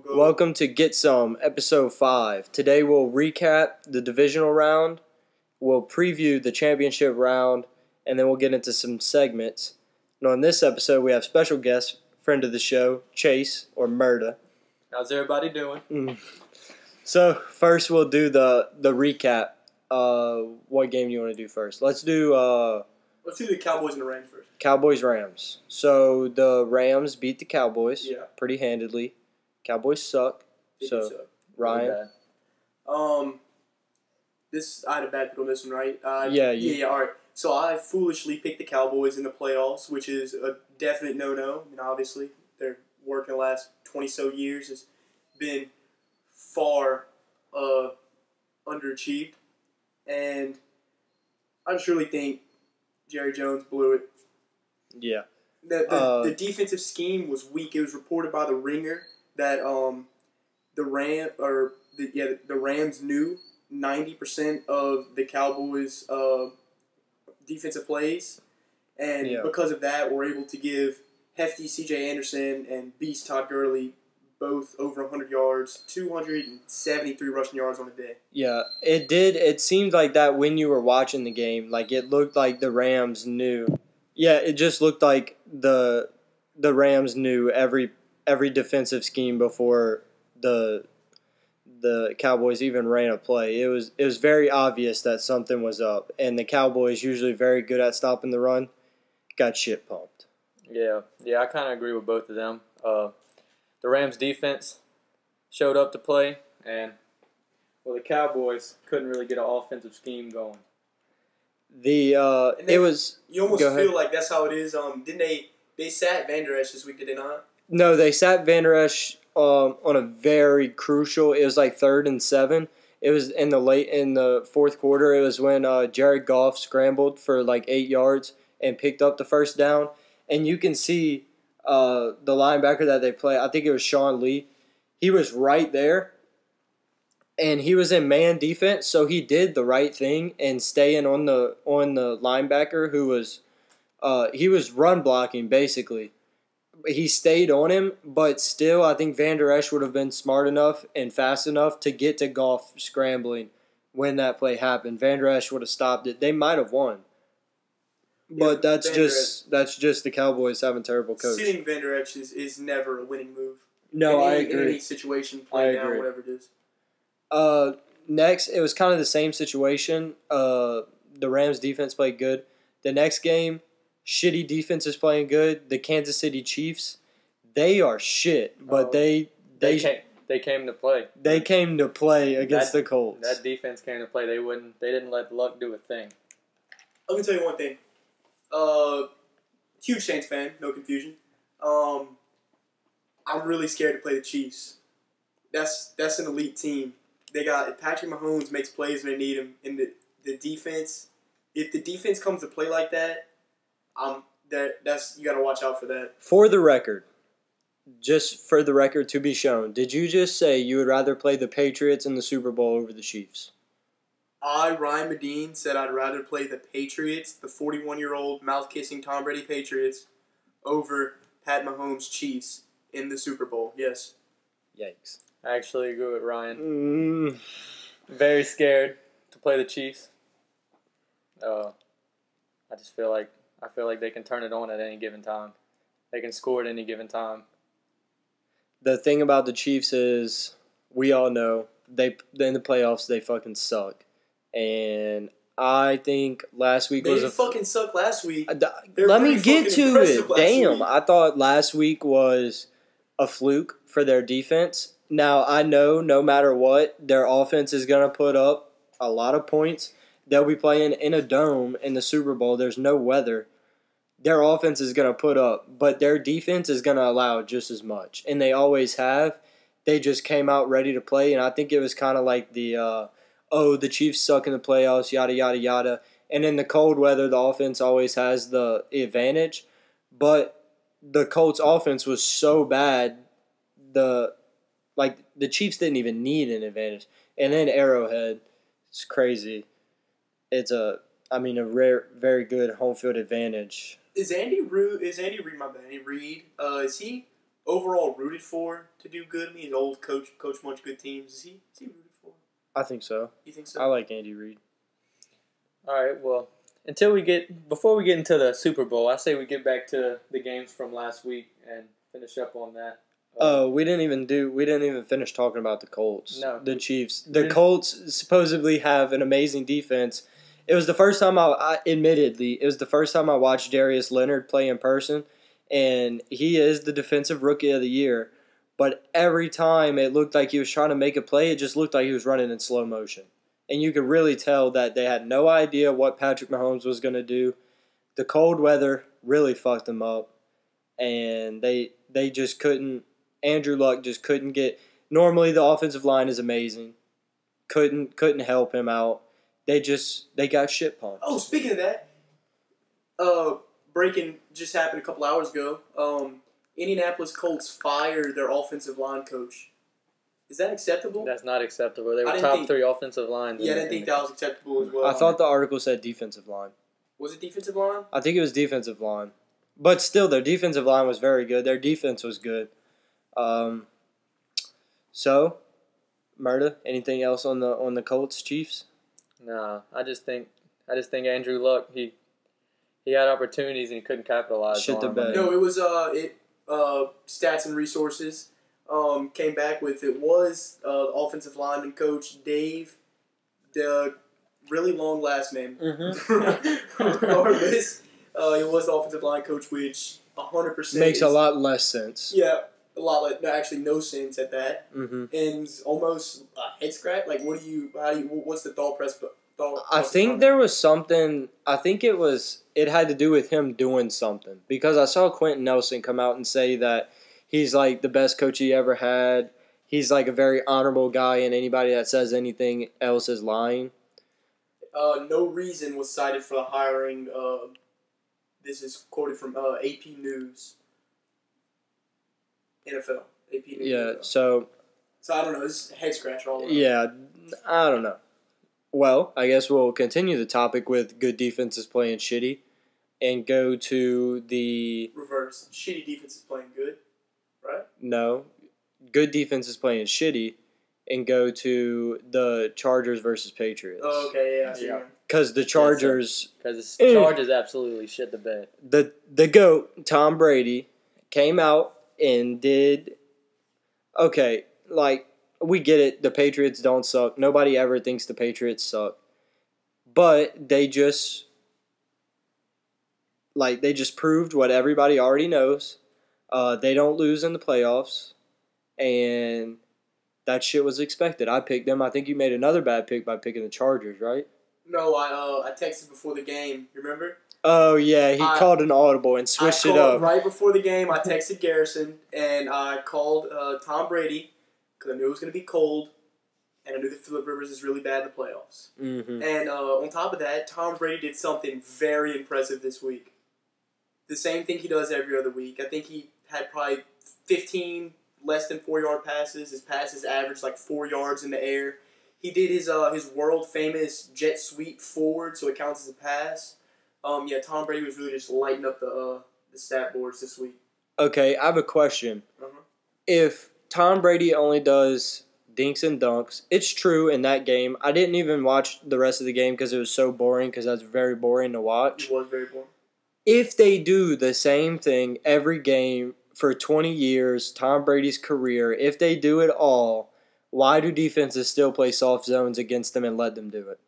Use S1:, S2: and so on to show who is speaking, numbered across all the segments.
S1: go.
S2: Welcome to Get Some, Episode 5. Today we'll recap the divisional round, we'll preview the championship round, and then we'll get into some segments. And on this episode, we have special guest, friend of the show, Chase, or Murda.
S3: How's everybody doing?
S2: So, first we'll do the recap. What game do you want to do first? Let's do
S1: the Cowboys and the Rams first.
S2: Cowboys-Rams. So, the Rams beat the Cowboys pretty handedly. Cowboys suck.
S1: They
S2: So,
S1: do suck.
S2: Ryan?
S1: I had a bad pick on this one, right?
S2: Yeah,
S1: all right. So I foolishly picked the Cowboys in the playoffs, which is a definite no-no. I mean, obviously, their work in the last 20-so years has been far underachieved. And I just really think Jerry Jones blew it.
S2: Yeah.
S1: The defensive scheme was weak. It was reported by the Ringer that the Rams knew 90% of the Cowboys' defensive plays, and because of that, were able to give hefty C.J. Anderson and beast Todd Gurley both over 100 yards, 273 rushing yards on a day.
S2: Yeah, it did. It seemed like that when you were watching the game. Like, it looked like the Rams knew. Yeah, it just looked like the Rams knew every defensive scheme before the Cowboys even ran a play. It was very obvious that something was up, and the Cowboys, usually very good at stopping the run, got shit pumped.
S3: Yeah, I kind of agree with both of them. The Rams defense showed up to play, and the Cowboys couldn't really get an offensive scheme going.
S1: You almost feel like that's how it is. Didn't they sat Van Der Esch this week? Did they not?
S2: No, they sat Van Der Esch on a very crucial. It was like 3rd and 7. It was in the fourth quarter. It was when Jared Goff scrambled for like 8 yards and picked up the first down. And you can see the linebacker that they play. I think it was Sean Lee. He was right there, and he was in man defense, so he did the right thing and staying on the linebacker who was he was run blocking basically. He stayed on him, but still, I think Van Der Esch would have been smart enough and fast enough to get to Goff scrambling when that play happened. Van Der Esch would have stopped it. They might have won. But that's just the Cowboys having terrible coach.
S1: Sitting Van Der Esch is never a winning move.
S2: No, I agree.
S1: In any situation, play down, whatever it is.
S2: Next, it was kind of the same situation. The Rams defense played good. The next game, shitty defense is playing good. The Kansas City Chiefs, they are shit, but they
S3: came to play.
S2: They came to play against the Colts.
S3: That defense came to play. They didn't let luck do a thing.
S1: Let me tell you one thing. Huge Saints fan, no confusion. I'm really scared to play the Chiefs. That's an elite team. They got Patrick Mahomes makes plays when they need him, and the defense. If the defense comes to play like that, you got to watch out for that.
S2: For the record, just for the record to be shown, did you just say you would rather play the Patriots in the Super Bowl over the Chiefs?
S1: Ryan Medine, said I'd rather play the Patriots, the 41-year-old mouth-kissing Tom Brady Patriots, over Pat Mahomes' Chiefs in the Super Bowl. Yes.
S2: Yikes.
S3: I actually agree with Ryan. Very scared to play the Chiefs. I feel like they can turn it on at any given time. They can score at any given time.
S2: The thing about the Chiefs is, we all know, in the playoffs, they fucking suck. And I think last week
S1: they didn't fucking suck last week.
S2: Let me get to it. Damn, I thought last week was a fluke for their defense. Now, I know no matter what, their offense is going to put up a lot of points. They'll be playing in a dome in the Super Bowl. There's no weather. Their offense is going to put up, but their defense is going to allow just as much. And they always have. They just came out ready to play, and I think it was kind of like the Chiefs suck in the playoffs, yada, yada, yada. And in the cold weather, the offense always has the advantage. But the Colts' offense was so bad, the Chiefs didn't even need an advantage. And then Arrowhead, it's crazy. It's a very good home field advantage.
S1: Is Andy Reid, is he overall rooted for to do good? I mean, he's old coach a bunch of good teams. Is he rooted for?
S2: I think so.
S1: You think so?
S2: I like Andy Reid.
S3: All right, well, before we get into the Super Bowl, I say we get back to the games from last week and finish up on that.
S2: Oh, we didn't even finish talking about the Colts.
S3: No.
S2: The Chiefs. The Colts supposedly have an amazing defense. It was the first time it was the first time I watched Darius Leonard play in person, and he is the defensive rookie of the year. But every time it looked like he was trying to make a play, it just looked like he was running in slow motion. And you could really tell that they had no idea what Patrick Mahomes was going to do. The cold weather really fucked them up, and they just couldn't. Andrew Luck just couldn't get. Normally, the offensive line is amazing. Couldn't help him out. They got shit pumped.
S1: Oh, speaking of that, breaking just happened a couple hours ago. Indianapolis Colts fired their offensive line coach. Is that acceptable?
S3: That's not acceptable. They were top 3 offensive lines.
S1: Yeah, I didn't think that was acceptable as well.
S2: I thought the article said defensive line.
S1: Was it defensive line?
S2: I think it was defensive line. But still, their defensive line was very good. Their defense was good. So, Murda, anything else on the Colts Chiefs?
S3: No, I just think Andrew Luck he had opportunities and he couldn't capitalize
S2: Shit
S3: on
S2: the
S3: them.
S2: bed.
S1: No, it was Stats and Resources came back with it was offensive lineman coach Dave, the really long last name.
S2: Mm-hmm.
S1: Regardless, he was the offensive line coach, which 100%
S2: makes a lot less sense.
S1: Yeah, a lot like actually no sense at that,
S2: Mm-hmm.
S1: and almost a head scratch. Like, what's the thought process?
S2: I think there was something. I think it had to do with him doing something because I saw Quentin Nelson come out and say that he's like the best coach he ever had. He's like a very honorable guy, and anybody that says anything else is lying.
S1: No reason was cited for the hiring. This is quoted from AP News. NFL. AP News.
S2: Yeah,
S1: NFL.
S2: so
S1: I don't know. It's head scratch all around.
S2: yeah, I don't know. Well, I guess we'll continue the topic with good defenses playing shitty and go to the...
S1: Reverse. Shitty defense is playing good, right?
S2: No. Good defenses playing shitty and go to the Chargers versus Patriots.
S1: Oh, okay, yeah.
S2: Because the Chargers...
S3: Because the Chargers absolutely shit the bed.
S2: The GOAT, Tom Brady, came out and did... Okay, like... We get it. The Patriots don't suck. Nobody ever thinks the Patriots suck. But they just proved what everybody already knows. They don't lose in the playoffs. And that shit was expected. I picked them. I think you made another bad pick by picking the Chargers, right?
S1: No, I texted before the game. You remember?
S2: Oh, yeah. He called an audible and switched it up.
S1: Right before the game, I texted Garrison, and I called Tom Brady. Because I knew it was going to be cold, and I knew that Phillip Rivers is really bad in the playoffs.
S2: Mm-hmm.
S1: And on top of that, Tom Brady did something very impressive this week. The same thing he does every other week. I think he had probably 15 less than 4-yard passes. His passes averaged like 4 yards in the air. He did his world-famous jet sweep forward, so it counts as a pass. Tom Brady was really just lighting up the stat boards this week.
S2: Okay, I have a question.
S1: Uh-huh.
S2: If Tom Brady only does dinks and dunks. It's true in that game. I didn't even watch the rest of the game because it was so boring because that's very boring to watch.
S1: It was very boring.
S2: If they do the same thing every game for 20 years, Tom Brady's career, if they do it all, why do defenses still play soft zones against them and let them do it?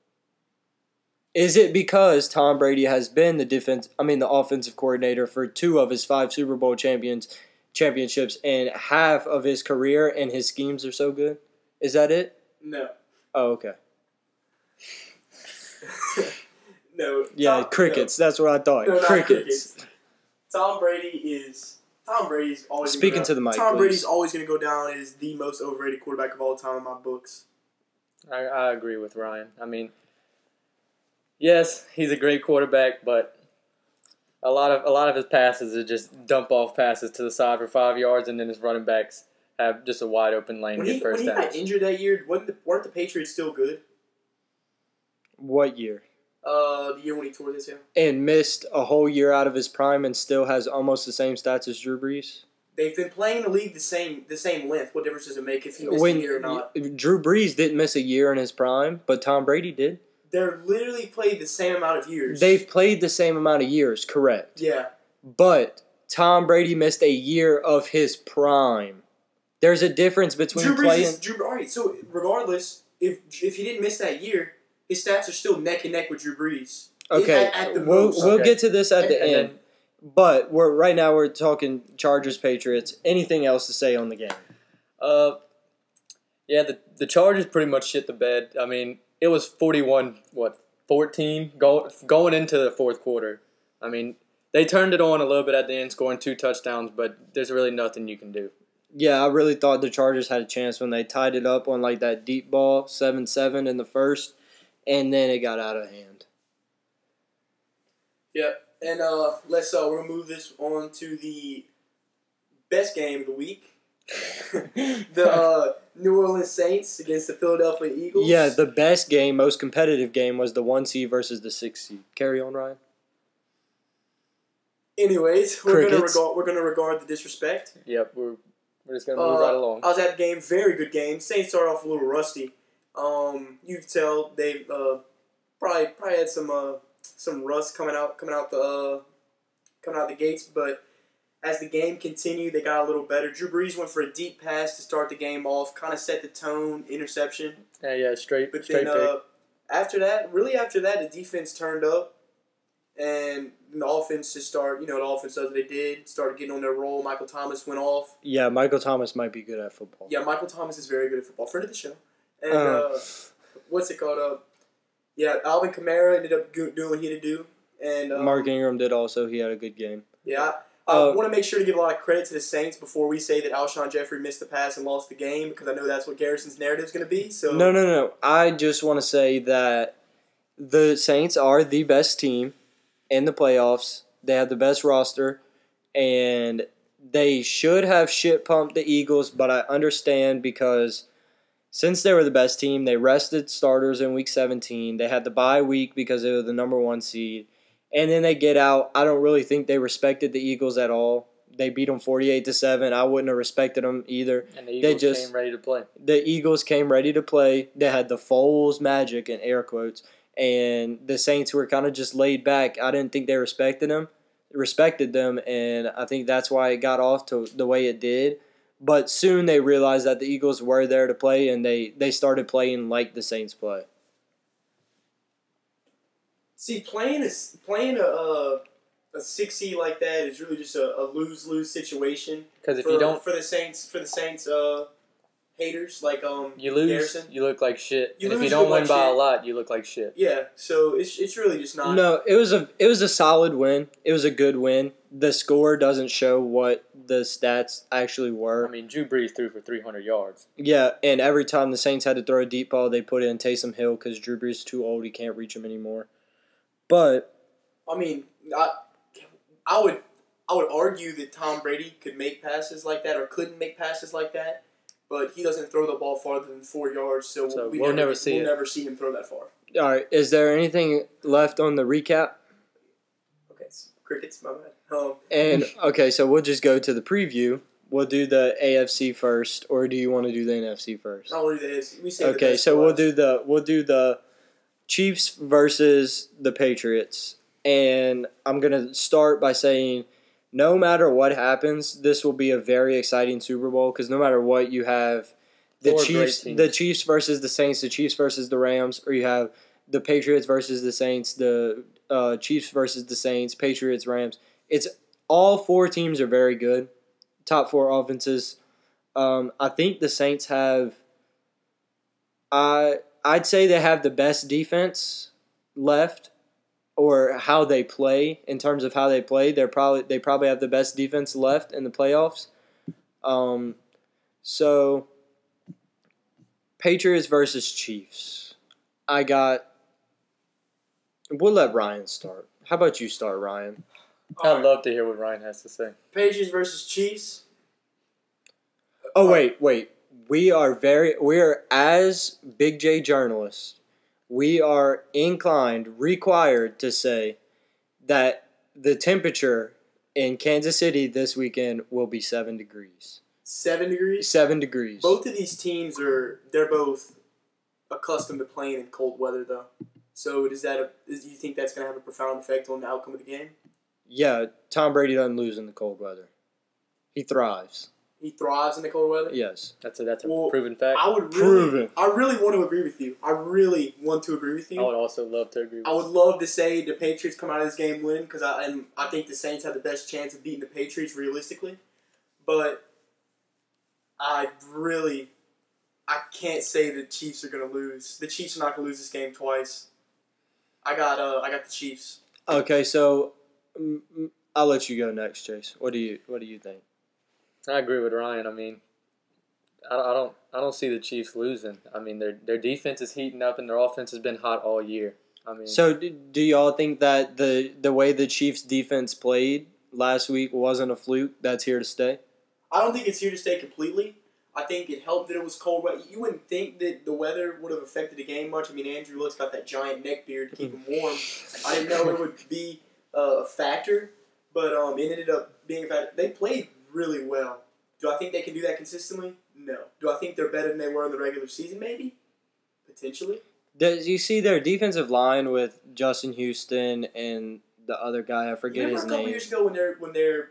S2: Is it because Tom Brady has been the offensive coordinator for 2 of his 5 Super Bowl championships and half of his career, and his schemes are so good? Is that it?
S1: No.
S2: Oh, okay.
S1: No.
S2: Yeah, crickets. No. That's what I thought.
S1: No,
S2: crickets.
S1: Tom Brady's always
S2: speaking to the mic.
S1: Tom
S2: please.
S1: Brady's always going to go down as the most overrated quarterback of all time in my books.
S3: I agree with Ryan. I mean, yes, he's a great quarterback, but a lot of his passes are just dump off passes to the side for 5 yards, and then his running backs have just a wide open lane to get first downs.
S1: When he got injured that year, weren't the Patriots still good?
S2: What year?
S1: The year when he tore this out.
S2: And missed a whole year out of his prime and still has almost the same stats as Drew Brees?
S1: They've been playing the league the same length. What difference does it make if he missed a year or not?
S2: Drew Brees didn't miss a year in his prime, but Tom Brady did.
S1: They're literally played the same amount of years.
S2: They've played the same amount of years, correct.
S1: Yeah.
S2: But Tom Brady missed a year of his prime. There's a difference between playing...
S1: All right, so regardless, if he didn't miss that year, his stats are still neck and neck with Drew Brees.
S2: Okay, we'll get to this at the end. But right now we're talking Chargers, Patriots. Anything else to say on the game?
S3: Yeah, the Chargers pretty much shit the bed. I mean, it was 14 going into the fourth quarter. I mean, they turned it on a little bit at the end, scoring 2 touchdowns, but there's really nothing you can do.
S2: Yeah, I really thought the Chargers had a chance when they tied it up on like that deep ball, 7-7 in the first, and then it got out of hand.
S1: Yeah, and we're gonna move this on to the best game of the week. The New Orleans Saints against the Philadelphia Eagles.
S2: Yeah, the best game, most competitive game was the 1 seed versus the 6 seed. Carry on, Ryan.
S1: Anyways, we're gonna regard the disrespect.
S3: Yep, we're just gonna move right along.
S1: I was at the game, very good game. Saints started off a little rusty. You could tell they probably had some rust coming out the gates, but as the game continued, they got a little better. Drew Brees went for a deep pass to start the game off, kind of set the tone, interception.
S3: Yeah, straight.
S1: But
S3: straight
S1: then after that, the defense turned up, and the offense just started. The offense does what they did. Started getting on their roll. Michael Thomas went off.
S2: Yeah, Michael Thomas might be good at football.
S1: Yeah, Michael Thomas is very good at football. Friend of the show. And what's it called? Yeah, Alvin Kamara ended up doing what he had to do. And
S2: Mark Ingram did also. He had a good game.
S1: Yeah. I want to make sure to give a lot of credit to the Saints before we say that Alshon Jeffrey missed the pass and lost the game, because I know that's what Garrison's narrative is going to be. So
S2: No. I just want to say that the Saints are the best team in the playoffs. They have the best roster, and they should have shit-pumped the Eagles, but I understand because since they were the best team, they rested starters in Week 17. They had the bye week because they were the number 1 seed. And then they get out. I don't really think they respected the Eagles at all. They beat them 48-7. I wouldn't have respected them either.
S3: And the Eagles came ready to play.
S2: The Eagles came ready to play. They had the Foles magic in air quotes. And the Saints were kind of just laid back. I didn't think they respected them, and I think that's why it got off to the way it did. But soon they realized that the Eagles were there to play, and they started playing like the Saints play.
S1: See, playing a 6 seed like that is really just a lose situation.
S3: Because if you don't,
S1: for the Saints haters like
S3: you lose,
S1: Garrison,
S3: you look like shit. And if you don't win by a lot, you look like shit.
S1: Yeah, so it's really just not.
S2: No, it was a solid win. It was a good win. The score doesn't show what the stats actually were.
S3: I mean, Drew Brees threw for 300 yards.
S2: Yeah, and every time the Saints had to throw a deep ball, they put in Taysom Hill because Drew Brees is too old. He can't reach him anymore. But
S1: I mean, I would argue that Tom Brady could make passes like that or couldn't make passes like that, but he doesn't throw the ball farther than 4 yards, so we'll never see him throw that far.
S2: All right, is there anything left on the recap?
S1: Okay, crickets, my bad.
S2: So we'll just go to the preview. We'll do the AFC first, or do you want to do the NFC first?
S1: I'll do the AFC.
S2: We'll do the Chiefs versus the Patriots. And I'm going to start by saying no matter what happens, this will be a very exciting Super Bowl because no matter what, you have the Chiefs versus the Saints, the Chiefs versus the Rams, or you have the Patriots versus the Saints, the Chiefs versus the Saints, Patriots, Rams. It's all 4 teams are very good, top 4 offenses. I think the Saints have I'd say they have the best defense left, or how they play in terms of how they play. They probably have the best defense left in the playoffs. So Patriots versus Chiefs. We'll let Ryan start. How about you start, Ryan?
S3: I'd love to hear what Ryan has to say.
S1: Patriots versus Chiefs.
S2: Oh, wait. We are as Big J journalists, we are required to say that the temperature in Kansas City this weekend will be 7 degrees.
S1: 7 degrees?
S2: 7 degrees.
S1: Both of these teams they're both accustomed to playing in cold weather, though. So do you think that's going to have a profound effect on the outcome of the game?
S2: Yeah, Tom Brady doesn't lose in the cold weather. He thrives.
S1: He thrives in the cold weather?
S2: Yes.
S3: That's a proven fact.
S1: I really want to agree with you. I really want to agree with you.
S3: I would also love to agree with you.
S1: I would love to say the Patriots come out of this game winning because I think the Saints have the best chance of beating the Patriots realistically. But I can't say the Chiefs are going to lose. The Chiefs are not going to lose this game twice. I got the Chiefs.
S2: Okay, so I'll let you go next, Chase. What do you think?
S3: I agree with Ryan. I mean, I don't see the Chiefs losing. I mean, their defense is heating up and their offense has been hot all year. I mean,
S2: so do y'all think that the way the Chiefs defense played last week wasn't a fluke? That's here to stay?
S1: I don't think it's here to stay completely. I think it helped that it was cold. You wouldn't think that the weather would have affected the game much. I mean, Andrew Luck's got that giant neck beard to keep him warm. I didn't know it would be a factor, but it ended up being a factor. They played really well. Do I think they can do that consistently? No. Do I think they're better than they were in the regular season? Maybe. Potentially.
S2: Does you see their defensive line with Justin Houston and the other guy? I forget his name.
S1: A couple years ago when their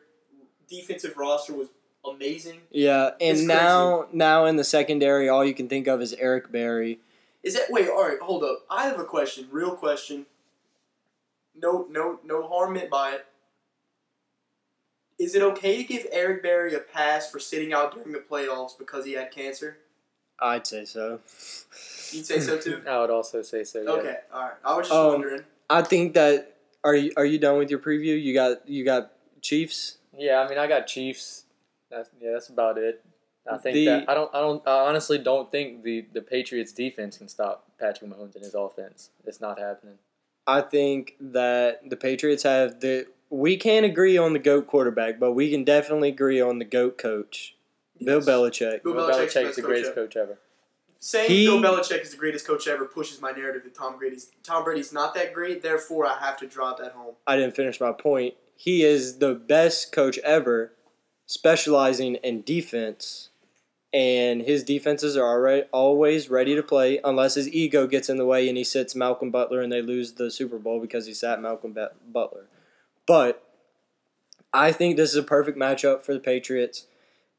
S1: defensive roster was amazing.
S2: Yeah, and now in the secondary, all you can think of is Eric Berry.
S1: All right, hold up. I have a question, real question. No harm meant by it. Is it okay to give Eric Berry a pass for sitting out during the playoffs because he had cancer?
S2: I'd say so.
S1: You'd say so too?
S3: I would also say so. Yeah.
S1: Okay, all right. I was just wondering.
S2: I think that are you done with your preview? You got Chiefs?
S3: Yeah, I mean I got Chiefs. That's about it. I think I honestly don't think the Patriots defense can stop Patrick Mahomes and his offense. It's not happening.
S2: I think that the Patriots have we can't agree on the GOAT quarterback, but we can definitely agree on the GOAT coach, yes. Bill Belichick.
S3: Bill Belichick is the greatest coach ever.
S1: Saying Bill Belichick is the greatest coach ever pushes my narrative that Tom Brady's not that great, therefore I have to drive that home.
S2: I didn't finish my point. He is the best coach ever, specializing in defense, and his defenses are always ready to play unless his ego gets in the way and he sits Malcolm Butler and they lose the Super Bowl because he sat Malcolm Butler. But I think this is a perfect matchup for the Patriots.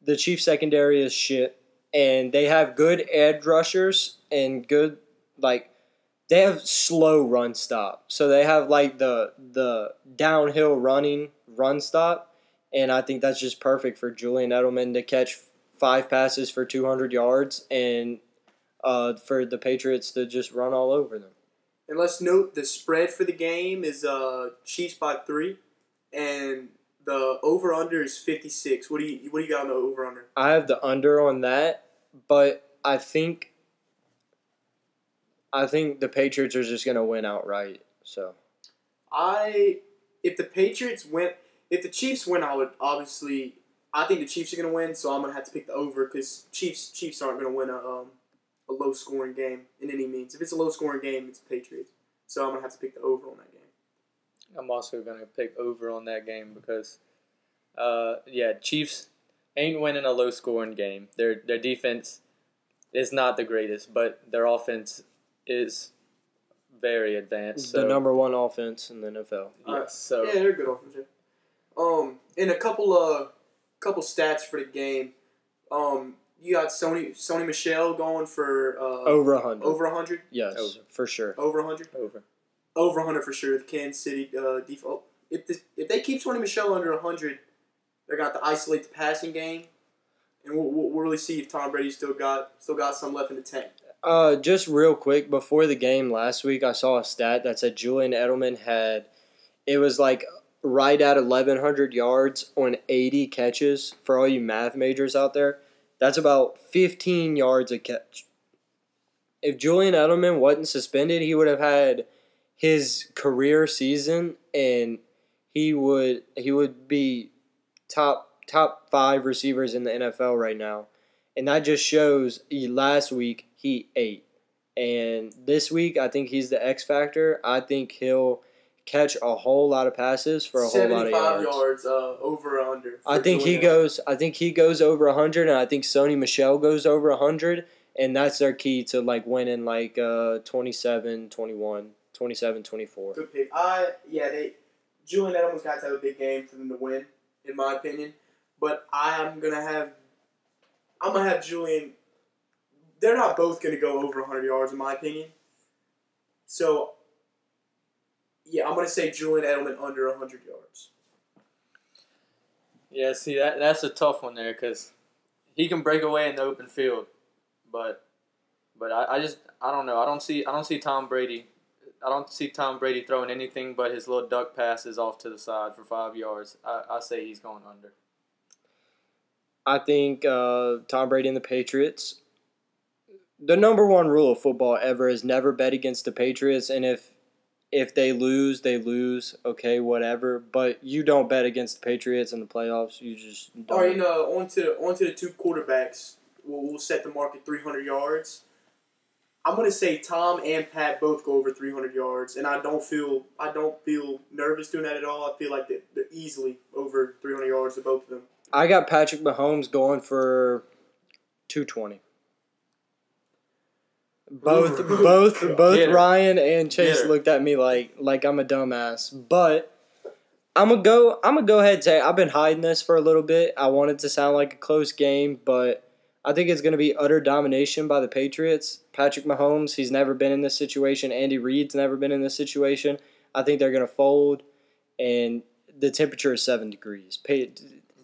S2: The Chiefs secondary is shit, and they have good edge rushers and good, they have slow run stop. So they have, the downhill run stop, and I think that's just perfect for Julian Edelman to catch 5 passes for 200 yards and for the Patriots to just run all over them.
S1: And let's note the spread for the game is Chiefs by 3, and the over/under is 56. What do you got on the over/under?
S2: I have the under on that, but I think the Patriots are just going to win outright. So,
S1: if the Chiefs win, I would obviously. I think the Chiefs are going to win, so I'm going to have to pick the over because Chiefs aren't going to win a low-scoring game in any means. If it's a low-scoring game, it's Patriots. So I'm going to have to pick the over on that game.
S3: I'm also going to pick over on that game because, Chiefs ain't winning a low-scoring game. Their defense is not the greatest, but their offense is very advanced.
S2: The number one offense in the NFL.
S3: Yes.
S1: Yeah, they're a good offense. And a couple stats for the game. You got Sony Michel going for
S2: over 100.
S1: Over 100?
S2: Yes,
S3: over.
S2: For sure.
S1: Over 100? Over 100 for sure. The Kansas City default. If they keep Sony Michel under 100, they're going to have to isolate the passing game, and we'll really see if Tom Brady still got some left in the tank.
S2: Just real quick, before the game last week, I saw a stat that said Julian Edelman it was right at 1,100 yards on 80 catches. For all you math majors out there, that's about 15 yards a catch. If Julian Edelman wasn't suspended, he would have had his career season, and he would be top 5 receivers in the NFL right now. And that just shows last week he ate. And this week, I think he's the X factor. I think he'll catch a whole lot of passes for a whole lot of yards.
S1: 75 yards over or under.
S2: I think he goes over 100, and I think Sony Michel goes over 100, and that's their key to like winning like 27-21, 27-24.
S1: Good pick. Julian Edelman's got to have a big game for them to win, in my opinion. But I'm gonna have Julian. They're not both gonna go over 100 yards, in my opinion. So, yeah, I'm going to say Julian Edelman under 100 yards.
S3: Yeah, see, that's a tough one there because he can break away in the open field, but I don't know. I don't see Tom Brady. I don't see Tom Brady throwing anything but his little duck passes off to the side for 5 yards. I say he's going under.
S2: I think Tom Brady and the Patriots. The number one rule of football ever is never bet against the Patriots, and if they lose, they lose. Okay, whatever. But you don't bet against the Patriots in the playoffs. You just don't.
S1: All right, onto the two quarterbacks. We'll set the mark at 300 yards. I'm gonna say Tom and Pat both go over 300 yards, and I don't feel nervous doing that at all. I feel like they're easily over 300 yards to both of them.
S2: I got Patrick Mahomes going for 220. Both Ryan and Chase looked at me like I'm a dumbass. But I'm gonna go ahead and say I've been hiding this for a little bit. I want it to sound like a close game, but I think it's gonna be utter domination by the Patriots. Patrick Mahomes, he's never been in this situation. Andy Reid's never been in this situation. I think they're gonna fold, and the temperature is 7 degrees.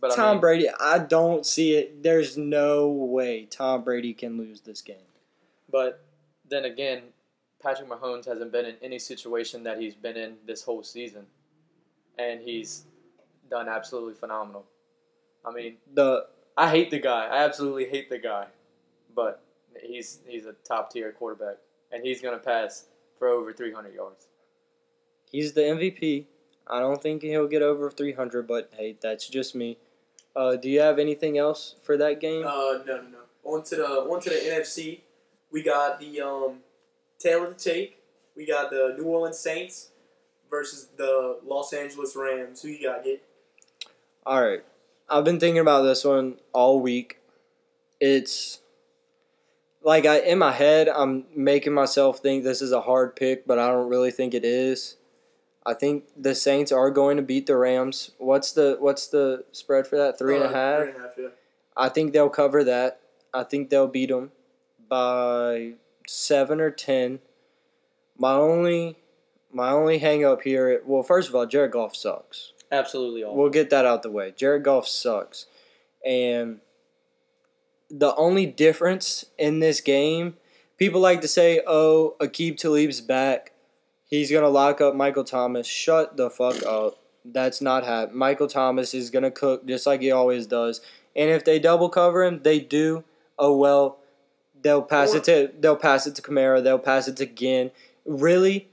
S2: But Tom Brady, I don't see it. There's no way Tom Brady can lose this game.
S3: But then again, Patrick Mahomes hasn't been in any situation that he's been in this whole season, and he's done absolutely phenomenal. I mean, I hate the guy. I absolutely hate the guy, but he's a top tier quarterback, and he's gonna pass for over 300 yards.
S2: He's the MVP. I don't think he'll get over 300, but hey, that's just me. Do you have anything else for that game?
S1: No. On to the NFC. We got the tail of the tape. We got the New Orleans Saints versus the Los Angeles Rams. Who you got, Gabe?
S2: All right. I've been thinking about this one all week. It's like in my head, I'm making myself think this is a hard pick, but I don't really think it is. I think the Saints are going to beat the Rams. What's the spread for that? 3.5?
S1: 3.5, yeah.
S2: I think they'll cover that. I think they'll beat them by 7 or 10. My only hang up here, well, first of all, Jared Goff sucks.
S3: Absolutely awful.
S2: We'll get that out the way. Jared Goff sucks. And the only difference in this game, people like to say, oh, Aqib Talib's back. He's going to lock up Michael Thomas. Shut the fuck up. That's not happening. Michael Thomas is going to cook just like he always does. And if they double cover him, they do. Oh, well. They'll pass it to Kamara. They'll pass it to Ginn. Really,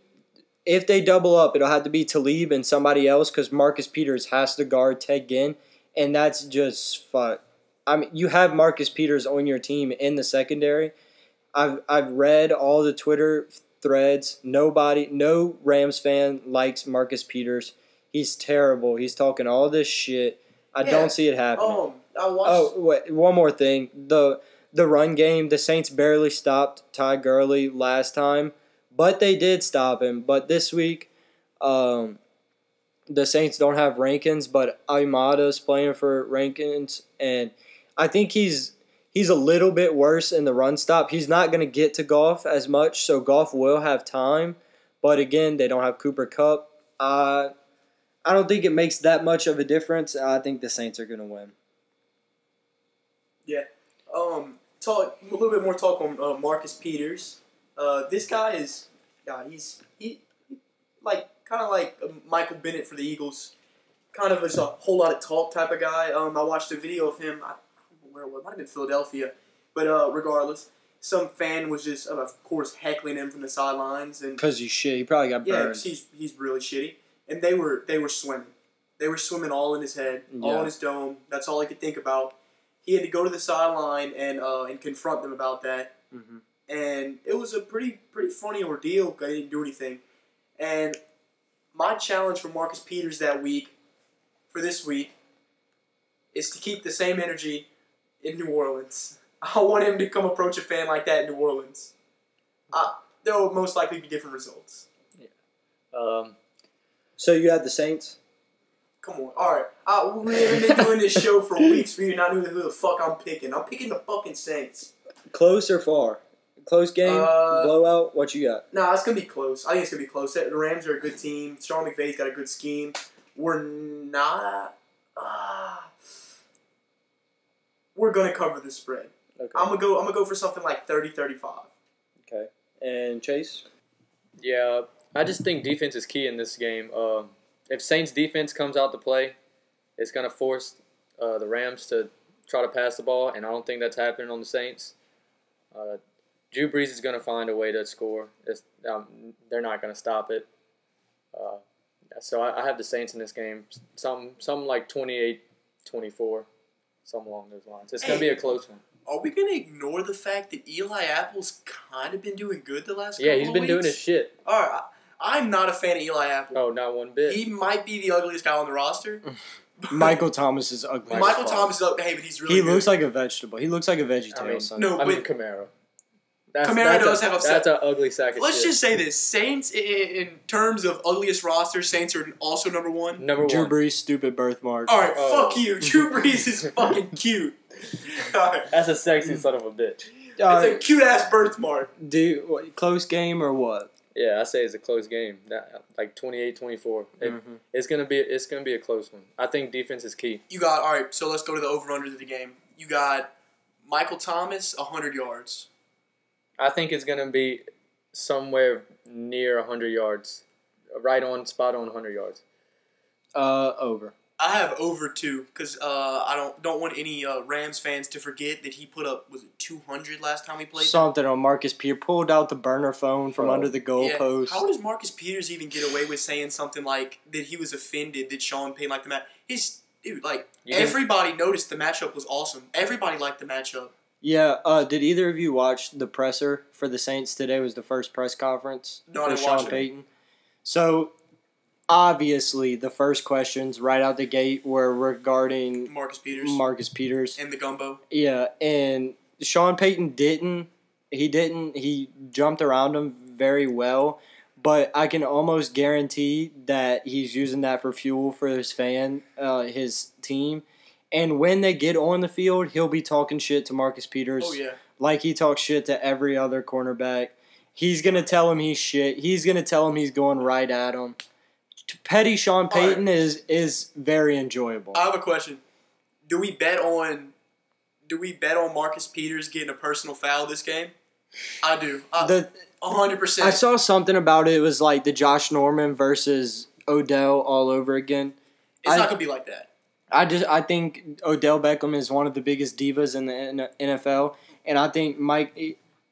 S2: if they double up, it'll have to be Talib and somebody else because Marcus Peters has to guard Ted Ginn, and that's just fuck. I mean, you have Marcus Peters on your team in the secondary. I've read all the Twitter threads. No Rams fan likes Marcus Peters. He's terrible. He's talking all this shit. I don't see it happening. Wait, one more thing. The run game, the Saints barely stopped Todd Gurley last time, but they did stop him. But this week, the Saints don't have Rankins, but Imada's playing for Rankins, and I think he's a little bit worse in the run stop. He's not going to get to Goff as much, so Goff will have time. But again, they don't have Cooper Kupp. I don't think it makes that much of a difference. I think the Saints are going to win.
S1: Yeah. Talk a little bit more talk on Marcus Peters. This guy is, he's kind of like Michael Bennett for the Eagles. Kind of is a whole lot of talk type of guy. I watched a video of him. I don't know where it was. It might have been Philadelphia, but regardless, some fan was just of course heckling him from the sidelines and
S2: because he's shit. He probably got burned.
S1: Yeah, he's really shitty. And they were swimming. They were swimming all in his head, all in his dome. That's all he could think about. He had to go to the sideline and confront them about that. My challenge for Marcus Peters for this week, is to keep the same energy in New Orleans. I want him to come approach a fan like that in New Orleans. There will most likely be different results.
S3: Yeah.
S2: So you had the Saints?
S1: Come on. All right. We haven't been doing this show for weeks for you not knowing who the fuck I'm picking. I'm picking the fucking Saints.
S2: Close or far? Close game? Blowout? What you got?
S1: Nah, it's going to be close. I think it's going to be close. The Rams are a good team. Sean McVay's got a good scheme. We're going to cover the spread.
S2: Okay.
S1: I'm gonna go for something like 30-35.
S2: Okay. And Chase?
S3: Yeah, I just think defense is key in this game. If Saints defense comes out to play, it's going to force the Rams to try to pass the ball, and I don't think that's happening on the Saints. Drew Brees is going to find a way to score. They're not going to stop it. So I have the Saints in this game. Something like 28-24, something along those lines. It's going to be a close one.
S1: Are we going to ignore the fact that Eli Apple's kind of been doing good the last couple of weeks?
S3: Yeah, he's been doing his shit.
S1: All right. I'm not a fan of Eli Apple.
S3: Oh, not one bit.
S1: He might be the ugliest guy on the roster.
S2: Michael Thomas is ugly.
S1: Michael Thomas is ugly, but he's really good.
S2: He looks like a vegetable. He looks like a VeggieTales.
S3: Camaro.
S1: Camaro does have upset.
S3: That's an ugly sack of shit.
S1: Let's just say this. Saints, in terms of ugliest roster, Saints are also number one.
S3: Number one.
S2: Drew Brees, stupid birthmark.
S1: All right, fuck you. Drew Brees is fucking cute. All right.
S3: That's a sexy son of a bitch.
S1: It's a cute-ass birthmark.
S2: Close game or what?
S3: Yeah, I say it's a close game. Like 28-24. It's gonna be a close one. I think defense is key.
S1: You got, all right, so let's go to the over-under of the game. You got Michael Thomas, 100 yards.
S3: I think it's going to be somewhere near 100 yards. Spot on 100 yards.
S2: Over.
S1: I have over 2 because I don't want any Rams fans to forget that he put up, was it 200 last time we played?
S2: Something on Marcus Peters. Pulled out the burner phone from under the goalpost.
S1: How does Marcus Peters even get away with saying something like that he was offended that Sean Payton liked the match? Everybody noticed the matchup was awesome. Everybody liked the matchup.
S2: Yeah, did either of you watch the presser for the Saints today? It was the first press conference for Sean Payton. So, obviously, the first questions right out the gate were regarding
S1: Marcus Peters. And the gumbo.
S2: Yeah, and Sean Payton he jumped around him very well, but I can almost guarantee that he's using that for fuel for his his team. And when they get on the field, he'll be talking shit to Marcus Peters.
S1: Oh, yeah.
S2: Like he talks shit to every other cornerback. He's going to tell him he's shit. He's going to tell him he's going right at him. Petty Sean Payton is very enjoyable.
S1: I have a question. Do we bet on Marcus Peters getting a personal foul this game? I do. 100%.
S2: I saw something about it. It was like the Josh Norman versus Odell all over again.
S1: It's not going to be like that.
S2: I think Odell Beckham is one of the biggest divas in the NFL, and I think Mike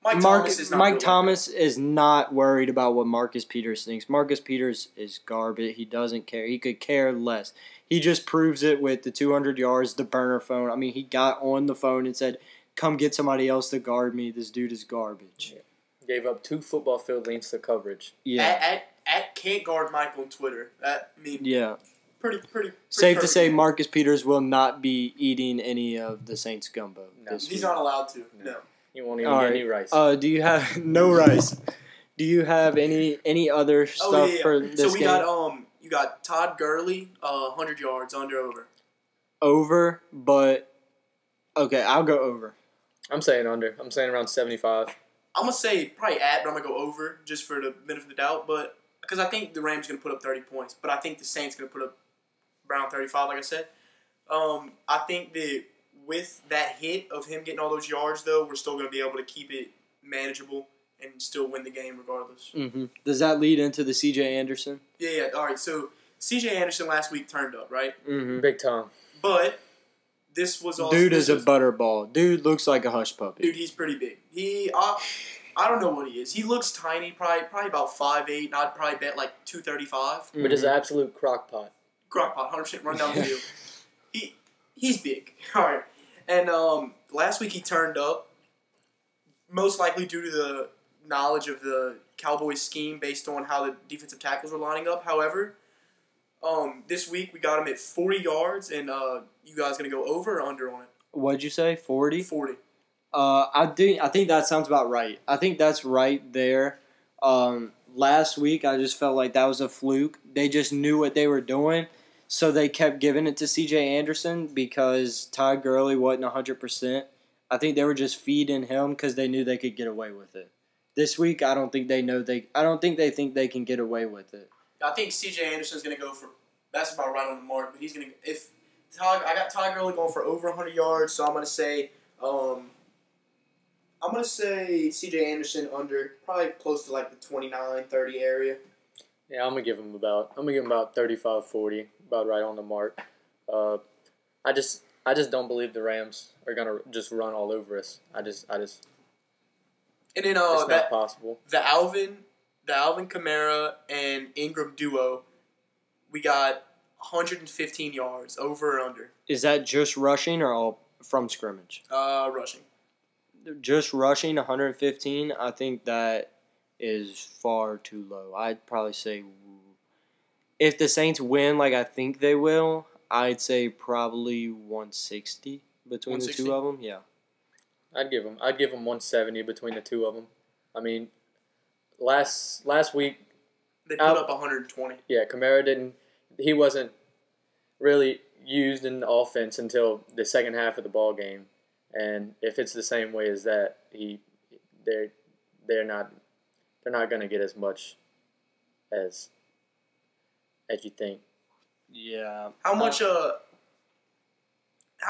S2: Thomas is not worried about what Marcus Peters thinks. Marcus Peters is garbage. He doesn't care. He could care less. He just proves it with the 200 yards, the burner phone. I mean, he got on the phone and said, "Come get somebody else to guard me. This dude is garbage."
S3: Yeah. Gave up 2 football field lengths of coverage.
S1: Yeah. At can't guard Mike on Twitter.
S2: Yeah.
S1: Pretty
S2: safe to say Marcus Peters will not be eating any of the Saints gumbo.
S1: No, he's not allowed to. No.
S3: You won't even get any rice.
S2: Do you have no rice? Do you have any other stuff for this game?
S1: So you got Todd Gurley, 100 yards, under over.
S2: Over, but okay, I'll go over.
S3: I'm saying under. I'm saying around 75.
S1: I'm gonna say probably but I'm gonna go over just for the benefit of the doubt, but because I think the Rams are gonna put up 30 points, but I think the Saints are gonna put up around 35, like I said. I think that with that hit of him getting all those yards, though, we're still going to be able to keep it manageable and still win the game regardless.
S2: Mm-hmm. Does that lead into the C.J. Anderson?
S1: Yeah. All right, so C.J. Anderson last week turned up, right?
S2: Mm-hmm.
S3: Big time.
S1: But this was also...
S2: Dude is a butterball. Dude looks like a hush puppy.
S1: Dude, he's pretty big. I don't know what he is. He looks tiny, probably about 5'8", and I'd probably bet like 235.
S3: But just absolute crockpot.
S1: Crockpot, 100% run down the field. He's big. All right. And last week he turned up, most likely due to knowledge of the Cowboys scheme based on how the defensive tackles were lining up. However, this week we got him at 40 yards, and you guys going to go over or under on it?
S2: What'd you say, 40?
S1: 40.
S2: I think that sounds about right. I think that's right there. Last week, I just felt like that was a fluke. They just knew what they were doing, so they kept giving it to C.J. Anderson because Todd Gurley wasn't 100%. I think they were just feeding him because they knew they could get away with it. This week, I don't think they think they can get away with it.
S1: I think C.J. Anderson's going to go for. That's about right on the mark. But he's going to. I got Todd Gurley going for over 100 yards, so I'm going to say. I'm going to say C.J. Anderson under, probably close to like the 29, 30 area.
S3: Yeah, I'm gonna give him about 35, 40, about right on the mark. I just don't believe the Rams are gonna just run all over us. I just.
S1: And then
S3: it's not possible.
S1: The Alvin Kamara and Ingram duo, we got 115 yards over or under.
S2: Is that just rushing or all from scrimmage?
S1: Rushing.
S2: Just rushing 115, I think that is far too low. I'd probably say if the Saints win like I think they will, I'd say probably 160 between 160? The two of them. Yeah.
S3: I'd give them 170 between the two of them. I mean, last week
S1: they put up 120.
S3: Yeah, Kamara he wasn't really used in the offense until the second half of the ball game. And if it's the same way as that, they're not going to get as much as you think.
S2: Yeah.
S1: How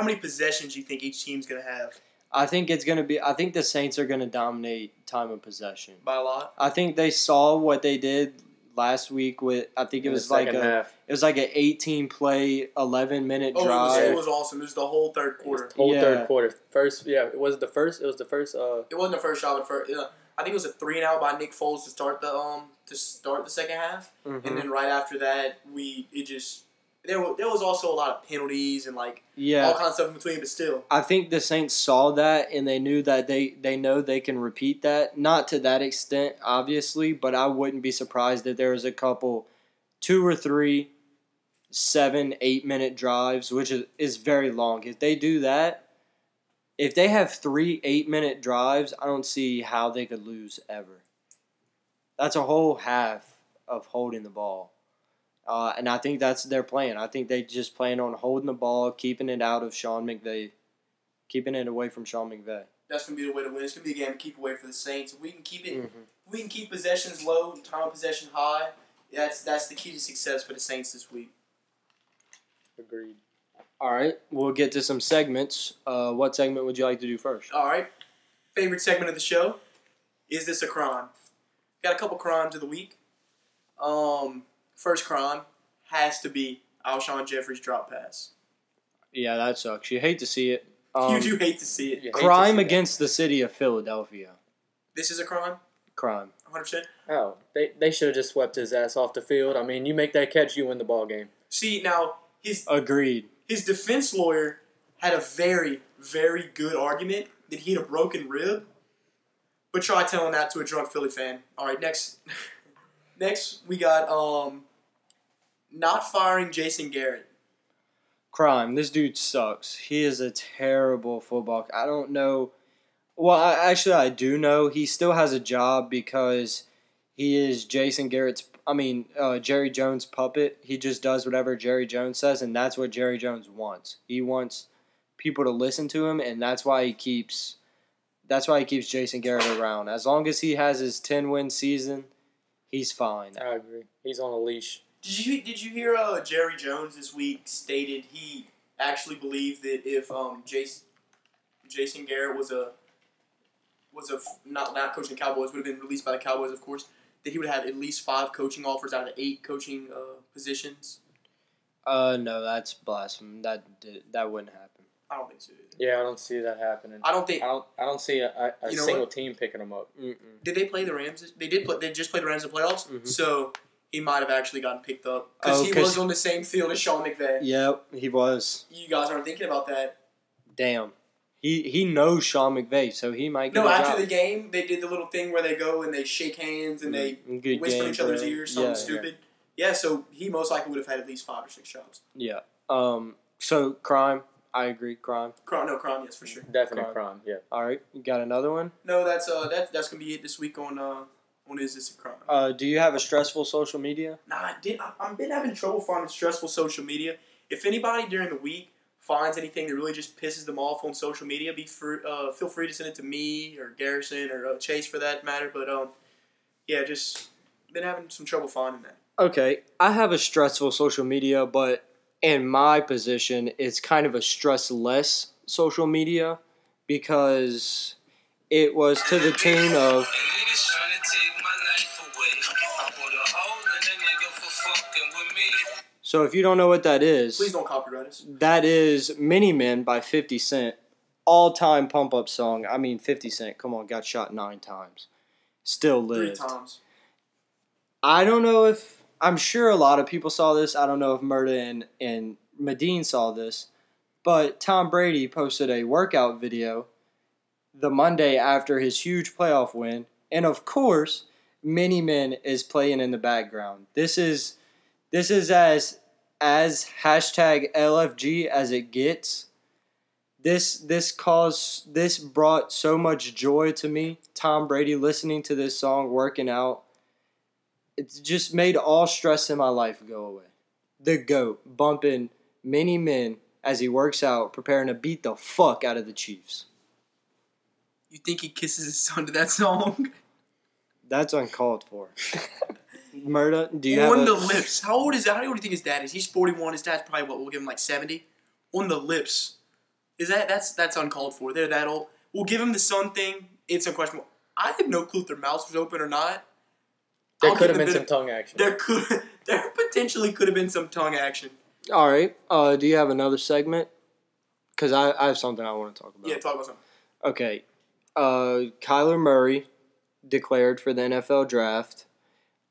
S1: many possessions do you think each team's going to have?
S2: I think the Saints are going to dominate time of possession
S1: by a lot.
S2: I think they saw what they did last week with it was like an 18-play, 11-minute drive.
S1: It was awesome. It was the whole third quarter.
S3: Third quarter. First, it was the first. It was the first.
S1: It wasn't the first shot, but I think it was a 3-and-out by Nick Foles to start the second half, and then right after that, there was also a lot of penalties and all kinds of stuff in between, but still.
S2: I think the Saints saw that and they knew that they know they can repeat that. Not to that extent, obviously, but I wouldn't be surprised if there was a couple 2 or 3 7-8-minute drives, which is very long. If they do that, if they have 3 8-minute drives, I don't see how they could lose ever. That's a whole half of holding the ball. And I think that's their plan. I think they just plan on holding the ball, keeping it out of Sean McVay, keeping it away from Sean McVay.
S1: That's going to be the way to win. It's going to be a game to keep away for the Saints. If we can keep it, we can keep possessions low, time of possession high. That's the key to success for the Saints this week.
S3: Agreed.
S2: All right, we'll get to some segments. What segment would you like to do first?
S1: All right, favorite segment of the show. Is this a crime? Got a couple crimes of the week. First crime has to be Alshon Jeffrey's drop pass.
S2: Yeah, that sucks. You hate to see it.
S1: You do hate to see it.
S2: Crime against the city of Philadelphia.
S1: This is a crime?
S2: Crime.
S1: 100%?
S3: Oh, they should have just swept his ass off the field. I mean, you make that catch, you win the ball game.
S1: See, now,
S2: Agreed.
S1: His defense lawyer had a very, very good argument that he had a broken rib. But try telling that to a drunk Philly fan. All right, next we got not firing Jason Garrett.
S2: Crime. This dude sucks. He is a terrible football. I don't know. Well, I do know he still has a job because he is Jason Garrett's. Jerry Jones' puppet. He just does whatever Jerry Jones says, and that's what Jerry Jones wants. He wants people to listen to him, and that's why he keeps Jason Garrett around. As long as he has his 10-win season, he's fine.
S3: I agree. He's on a leash.
S1: Did you hear Jerry Jones this week stated he actually believed that if Jason Garrett was not coaching the Cowboys, would have been released by the Cowboys, of course, that he would have at least 5 coaching offers out of the 8 coaching positions?
S2: No, that's blasphemy. That wouldn't happen.
S1: I don't think so either.
S3: Yeah, I don't see that happening.
S1: I
S3: don't see a single team picking him up.
S2: Mm-mm.
S1: Did they play the Rams? They did. They just played the Rams in the playoffs.
S2: Mm-hmm.
S1: So he might have actually gotten picked up because he was on the same field as Sean McVay.
S2: Yep, he was.
S1: You guys aren't thinking about that.
S2: Damn, He knows Sean McVay, so he might get a
S1: after
S2: job.
S1: the game, they did the little thing where they go and they shake hands and they whisper in each other's ears, something stupid. Yeah, so he most likely would have had at least 5 or 6 jobs.
S2: Yeah. So crime, I agree. Crime.
S1: Crime, yes, for sure.
S3: Definitely crime. Yeah.
S2: All right, you got another one?
S1: No, that's gonna be it this week on Is This a Crime?
S2: Do you have a stressful social media?
S1: Nah, I've been having trouble finding stressful social media. If anybody during the week finds anything that really just pisses them off on social media, feel free to send it to me or Garrison or Chase for that matter. But yeah, just been having some trouble finding that.
S2: Okay, I have a stressful social media, but in my position, it's kind of a stressless social media because it was to the tune of. So if you don't know what that is,
S1: please don't copyright us.
S2: That is Mini Men by 50 Cent, all-time pump-up song. I mean, 50 Cent, come on, got shot 9 times. Still lived.
S1: 3 times.
S2: I don't know if, I'm sure a lot of people saw this. I don't know if Murda and Medine saw this. But Tom Brady posted a workout video the Monday after his huge playoff win. And of course, Mini Men is playing in the background. This is as hashtag LFG as it gets. This brought so much joy to me. Tom Brady listening to this song, working out. It's just made all stress in my life go away. The GOAT bumping Mini Men as he works out, preparing to beat the fuck out of the Chiefs.
S1: You think he kisses his son to that song?
S2: That's uncalled for. Murda, do you
S1: on
S2: have
S1: the lips? How old do you think his dad is? He's 41. His dad's probably what? We'll give him like 70. On the lips. That's uncalled for? They're that old. We'll give him the son thing. It's unquestionable. I have no clue if their mouths was open or not.
S3: There could have been some tongue action.
S1: There potentially could have been some tongue action.
S2: All right. Do you have another segment? Because I have something I want to talk about.
S1: Yeah, talk about something.
S2: Okay. Kyler Murray declared for the NFL draft.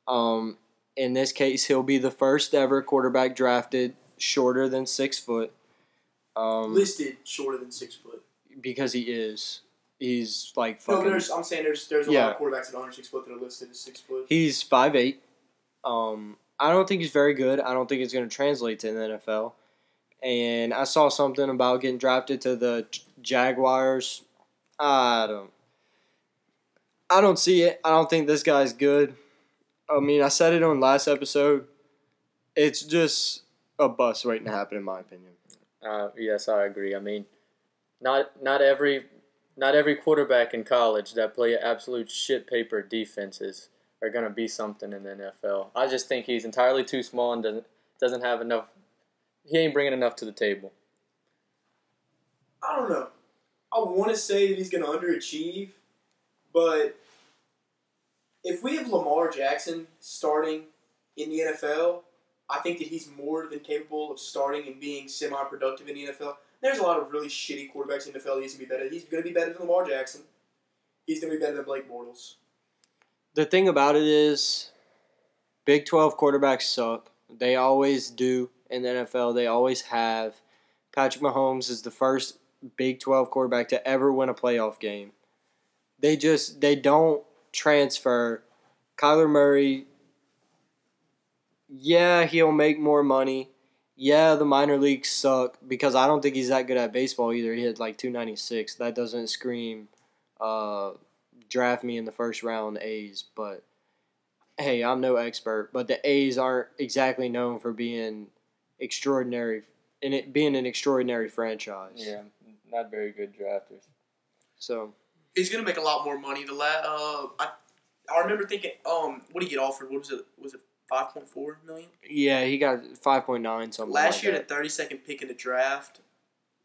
S2: In this case, he'll be the first ever quarterback drafted shorter than 6 foot.
S1: Listed shorter than 6 foot.
S2: Because he is. He's like fucking.
S1: No, I'm saying there's a lot of quarterbacks at under 6 foot that are listed as 6 foot.
S2: He's 5'8". I don't think he's very good. I don't think it's going to translate to the NFL. And I saw something about getting drafted to the Jaguars. I don't see it. I don't think this guy's good. I mean, I said it on last episode. It's just a bust waiting to happen, in my opinion.
S3: Yes, I agree. I mean, not every quarterback in college that play absolute shit paper defenses are going to be something in the NFL. I just think he's entirely too small and doesn't have enough. He ain't bringing enough to the table.
S1: I don't know. I want to say that he's going to underachieve, but if we have Lamar Jackson starting in the NFL, I think that he's more than capable of starting and being semi-productive in the NFL. There's a lot of really shitty quarterbacks in the NFL. He's going to be better than Lamar Jackson. He's going to be better than Blake Bortles.
S2: The thing about it is, Big 12 quarterbacks suck. They always do in the NFL. They always have. Patrick Mahomes is the first Big 12 quarterback to ever win a playoff game. They don't transfer. Kyler Murray, yeah, he'll make more money. Yeah, the minor leagues suck because I don't think he's that good at baseball either. He had like 296. That doesn't scream draft me in the first round A's, but hey, I'm no expert, but the A's aren't exactly known for being extraordinary and it being an extraordinary franchise.
S3: Yeah, not very good drafters.
S2: So
S1: he's gonna make a lot more money. I remember thinking, what did he get offered? What was it? Was it $5.4 million?
S2: Yeah, he got 5.9 something.
S1: Last year,
S2: that.
S1: the 32nd pick in the draft.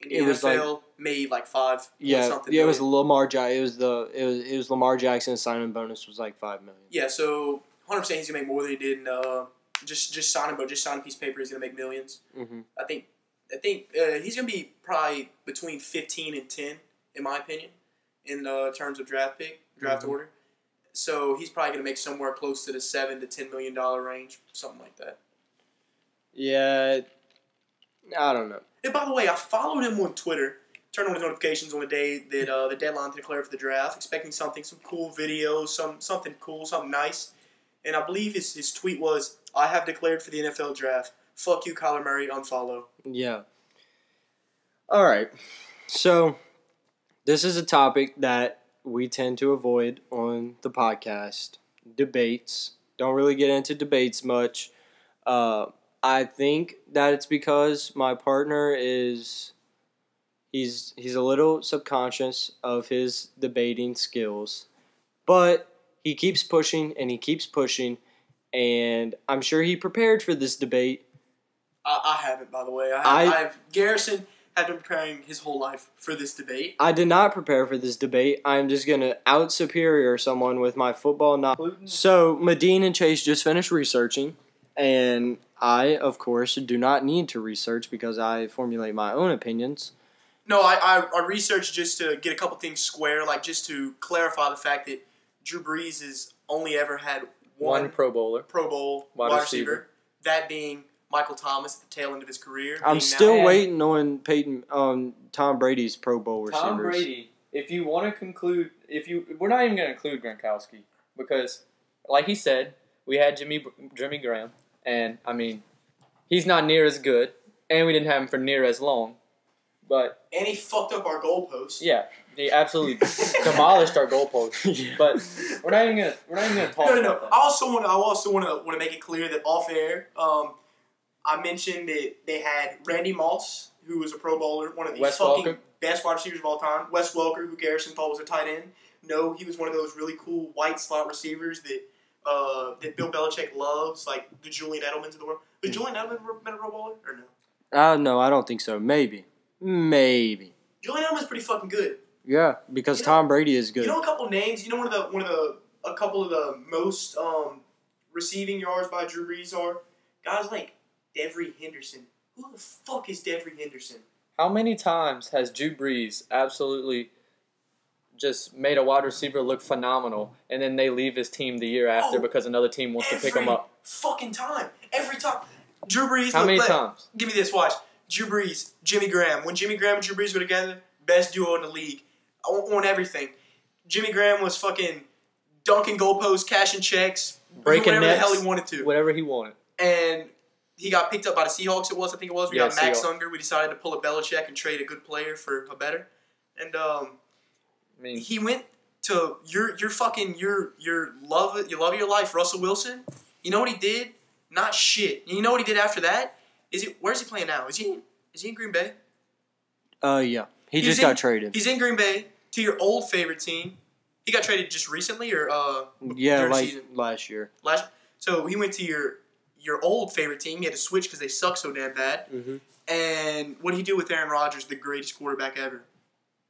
S1: In the
S2: it was
S1: NFL
S2: like,
S1: made like 5.
S2: Yeah,
S1: something
S2: yeah. It was Lamar. It was Lamar Jackson's signing bonus was like $5 million.
S1: Yeah, so 100% he's gonna make more than he did. Just sign a piece of paper. He's gonna make millions.
S2: Mm-hmm.
S1: I think he's gonna be probably between 15 and 10, in my opinion, in terms of draft order. So he's probably gonna make somewhere close to the $7 to $10 million range, something like that.
S2: Yeah, I don't know.
S1: And by the way, I followed him on Twitter turned on his notifications on the day that the deadline to declare for the draft, expecting some cool videos, something cool, something nice. And I believe his tweet was, "I have declared for the NFL draft. Fuck you, Kyler Murray, unfollow."
S2: Yeah. All right. So this is a topic that we tend to avoid on the podcast. Debates. Don't really get into debates much. I think that it's because my partner is he's a little subconscious of his debating skills. But he keeps pushing and he keeps pushing, and I'm sure he prepared for this debate.
S1: I haven't, by the way. Garrison had been preparing his whole life for this debate.
S2: I did not prepare for this debate. I'm just going to out-superior someone with my football knowledge. So, Medine and Chase just finished researching, and I, of course, do not need to research because I formulate my own opinions.
S1: No, I researched just to get a couple things square, like just to clarify the fact that Drew Brees has only ever had one
S3: Pro Bowler.
S1: Pro Bowl wide receiver. That being Michael Thomas at the tail end of his career.
S2: I'm still waiting on Tom Brady's Pro Bowl receivers.
S3: Tom Brady, if you want to conclude, we're not even going to include Gronkowski because, like he said, we had Jimmy Graham, and I mean, he's not near as good, and we didn't have him for near as long, but
S1: and he fucked up our goalposts.
S3: Yeah, he absolutely demolished our goalposts.
S2: Yeah.
S3: But we're not even gonna talk about that.
S1: I also want to make it clear that off air, I mentioned that they had Randy Moss, who was a Pro Bowler, one of the best wide receivers of all time. Wes Welker, who Garrison thought was a tight end. No, he was one of those really cool white slot receivers that Bill Belichick loves, like the Julian Edelmans of the world. Was Julian Edelman been a Pro Bowler or no?
S2: No, I don't think so. Maybe.
S1: Julian Edelman's pretty fucking good.
S2: Yeah, because Tom Brady is good.
S1: You know a couple names. You know a couple of the most receiving yards by Drew Brees are guys like Devery Henderson. Who the fuck is Devery Henderson?
S3: How many times has Drew Brees absolutely just made a wide receiver look phenomenal, and then they leave his team the year after because another team wants to pick him up?
S1: Fucking time. Every time. Drew Brees.
S3: How many times?
S1: Give me this. Watch. Drew Brees, Jimmy Graham. When Jimmy Graham and Drew Brees were together, best duo in the league. On everything. Jimmy Graham was fucking dunking goalposts, cashing checks,
S3: breaking
S1: whatever
S3: nets,
S1: the hell he wanted to.
S3: Whatever he wanted.
S1: And he got picked up by the Seahawks, I think it was. We got Max
S3: Seahawks.
S1: Unger. We decided to pull a Belichick and trade a good player for a better. And he went to your love of your life, Russell Wilson. You know what he did? Not shit. And you know what he did after that? Where's he playing now? Is he in Green Bay?
S2: Yeah. He just got traded.
S1: He's in Green Bay to your old favorite team. He got traded just recently, or during the season?
S2: Last year.
S1: So he went to your old favorite team. He had to switch because they suck so damn bad.
S2: Mm-hmm.
S1: And what did he do with Aaron Rodgers, the greatest quarterback ever?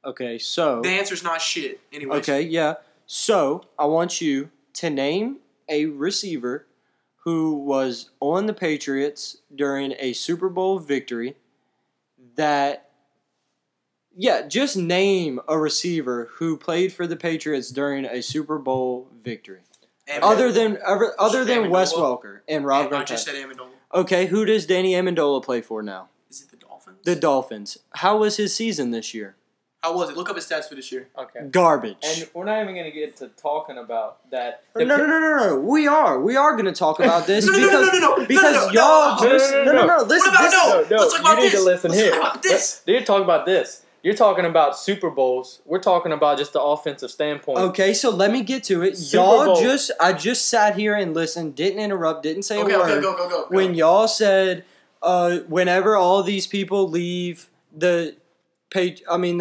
S2: Okay, so
S1: the answer's not shit. Anyways.
S2: Okay, yeah. So I want you to name a receiver who was on the Patriots during a Super Bowl victory just name a receiver who played for the Patriots during a Super Bowl victory. Other than Wes Welker and Rob Gronkowski.
S1: I just said Amendola.
S2: Okay, who does Danny Amendola play for now?
S1: Is it the Dolphins?
S2: The Dolphins. How was his season this year?
S1: How was it? Look up his stats for this year.
S3: Okay.
S2: Garbage.
S3: And we're not even going to get to talking about that.
S2: No. We are going to talk about this
S1: Because
S2: y'all just listen.
S1: Let's talk about this.
S3: You need to listen here.
S1: Let's talk about this.
S3: You're talking about this. You're talking about Super Bowls. We're talking about just the offensive standpoint.
S2: Okay, so let me get to it. I just sat here and listened, didn't interrupt, didn't say a word.
S1: Okay, go.
S2: When y'all said, whenever all these people leave the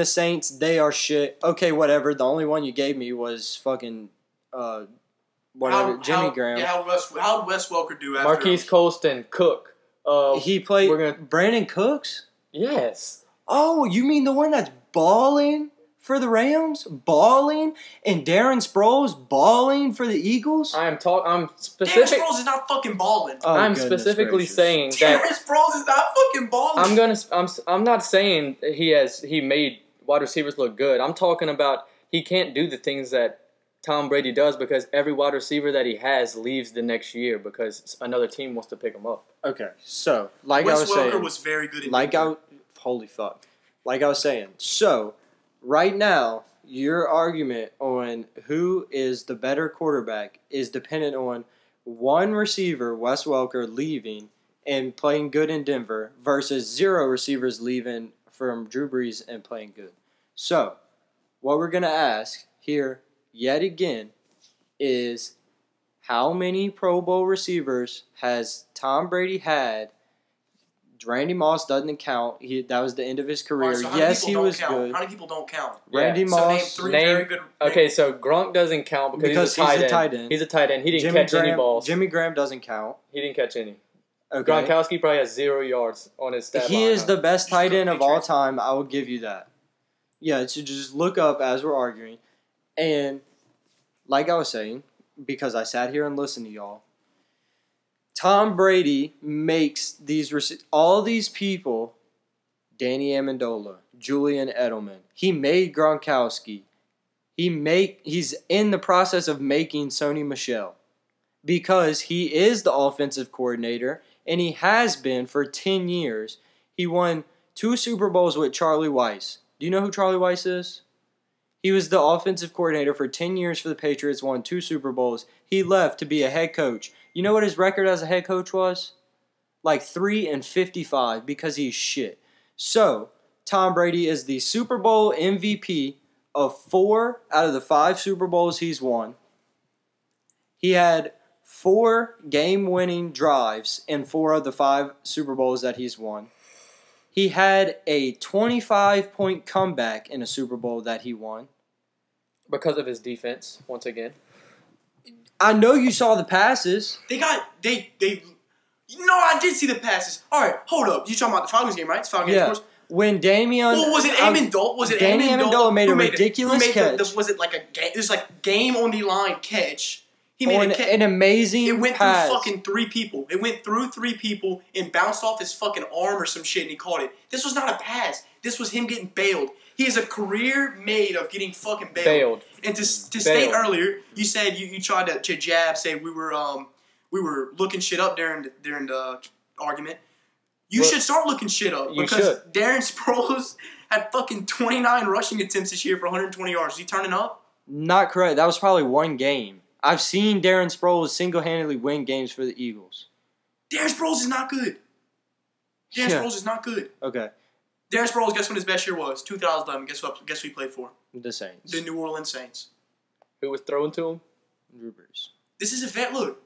S2: Saints, they are shit. Okay, whatever. The only one you gave me was fucking Jimmy Graham.
S1: Yeah, how did Wes Welker do after
S3: Marquise Colston, Cook.
S2: He played Brandon Cooks?
S3: Yes.
S2: Oh, you mean the one that's balling for the Rams? Balling? And Darren Sproles balling for the Eagles?
S3: I'm
S1: Darren
S3: specific.
S1: Sproles is not fucking balling.
S2: Oh,
S3: I'm specifically saying that
S1: Darren Sproles is not fucking balling.
S3: I'm not saying he made wide receivers look good. I'm talking about he can't do the things that Tom Brady does because every wide receiver that he has leaves the next year because another team wants to pick him up.
S2: Okay, so like
S1: Wes
S2: I was saying,
S1: Welker was very good. Holy
S2: fuck. like I was saying, so right now, your argument on who is the better quarterback is dependent on one receiver, Wes Welker, leaving and playing good in Denver versus 0 receivers leaving from Drew Brees and playing good. So, what we're going to ask here yet again is how many Pro Bowl receivers has Tom Brady had? Randy Moss doesn't count. That was the end of his career.
S1: Right, so
S2: yes, he was
S1: count?
S2: good.
S1: How many people don't count?
S2: Randy Moss.
S1: So name 3 very good.
S3: Okay, so Gronk doesn't count because he's a tight end. He's a tight end. He didn't catch any balls.
S2: Jimmy Graham doesn't count.
S3: He didn't catch any.
S2: Okay.
S3: Gronkowski probably has 0 yards on his stat line.
S2: He is the best tight end of all time. I will give you that. Yeah, so just look up as we're arguing. And like I was saying, because I sat here and listened to y'all, Tom Brady makes all these people, Danny Amendola, Julian Edelman. He made Gronkowski. He's in the process of making Sony Michel because he is the offensive coordinator and he has been for 10 years. He won 2 Super Bowls with Charlie Weiss. Do you know who Charlie Weiss is? He was the offensive coordinator for 10 years for the Patriots, won 2 Super Bowls. He left to be a head coach. You know what his record as a head coach was? Like 3-55 because he's shit. So, Tom Brady is the Super Bowl MVP of 4 out of the 5 Super Bowls he's won. He had 4 game-winning drives in 4 of the 5 Super Bowls that he's won. He had a 25-point comeback in a Super Bowl that he won.
S3: Because of his defense, once again.
S2: I know you saw the passes.
S1: No, I did see the passes. All right, hold up. You talking about the Falcons game, right? It's Falcons game, of course.
S2: When Damian...
S1: Well, was it Amendola?
S2: Danny Amendola made a ridiculous catch.
S1: Was it like a game? It was like a game-on-the-line catch. He made
S2: an amazing pass.
S1: Through fucking 3 people. It went through 3 people and bounced off his fucking arm or some shit, and he caught it. This was not a pass. This was him getting bailed. He has a career made of getting fucking bailed. And to state earlier, you said you tried to jab, say we were looking shit up during the argument. You should start looking shit up because Darren Sproles had fucking 29 rushing attempts this year for 120 yards. Is he turning up?
S2: Not correct. That was probably 1 game. I've seen Darren Sproles single-handedly win games for the Eagles.
S1: Darren Sproles is not good. Sproles is not good.
S2: Okay.
S1: Darren Sproles, guess when his best year was? 2011. Guess who he played for?
S2: The Saints.
S1: The New Orleans Saints.
S3: Who was throwing to him?
S2: Drew Brees.
S1: This is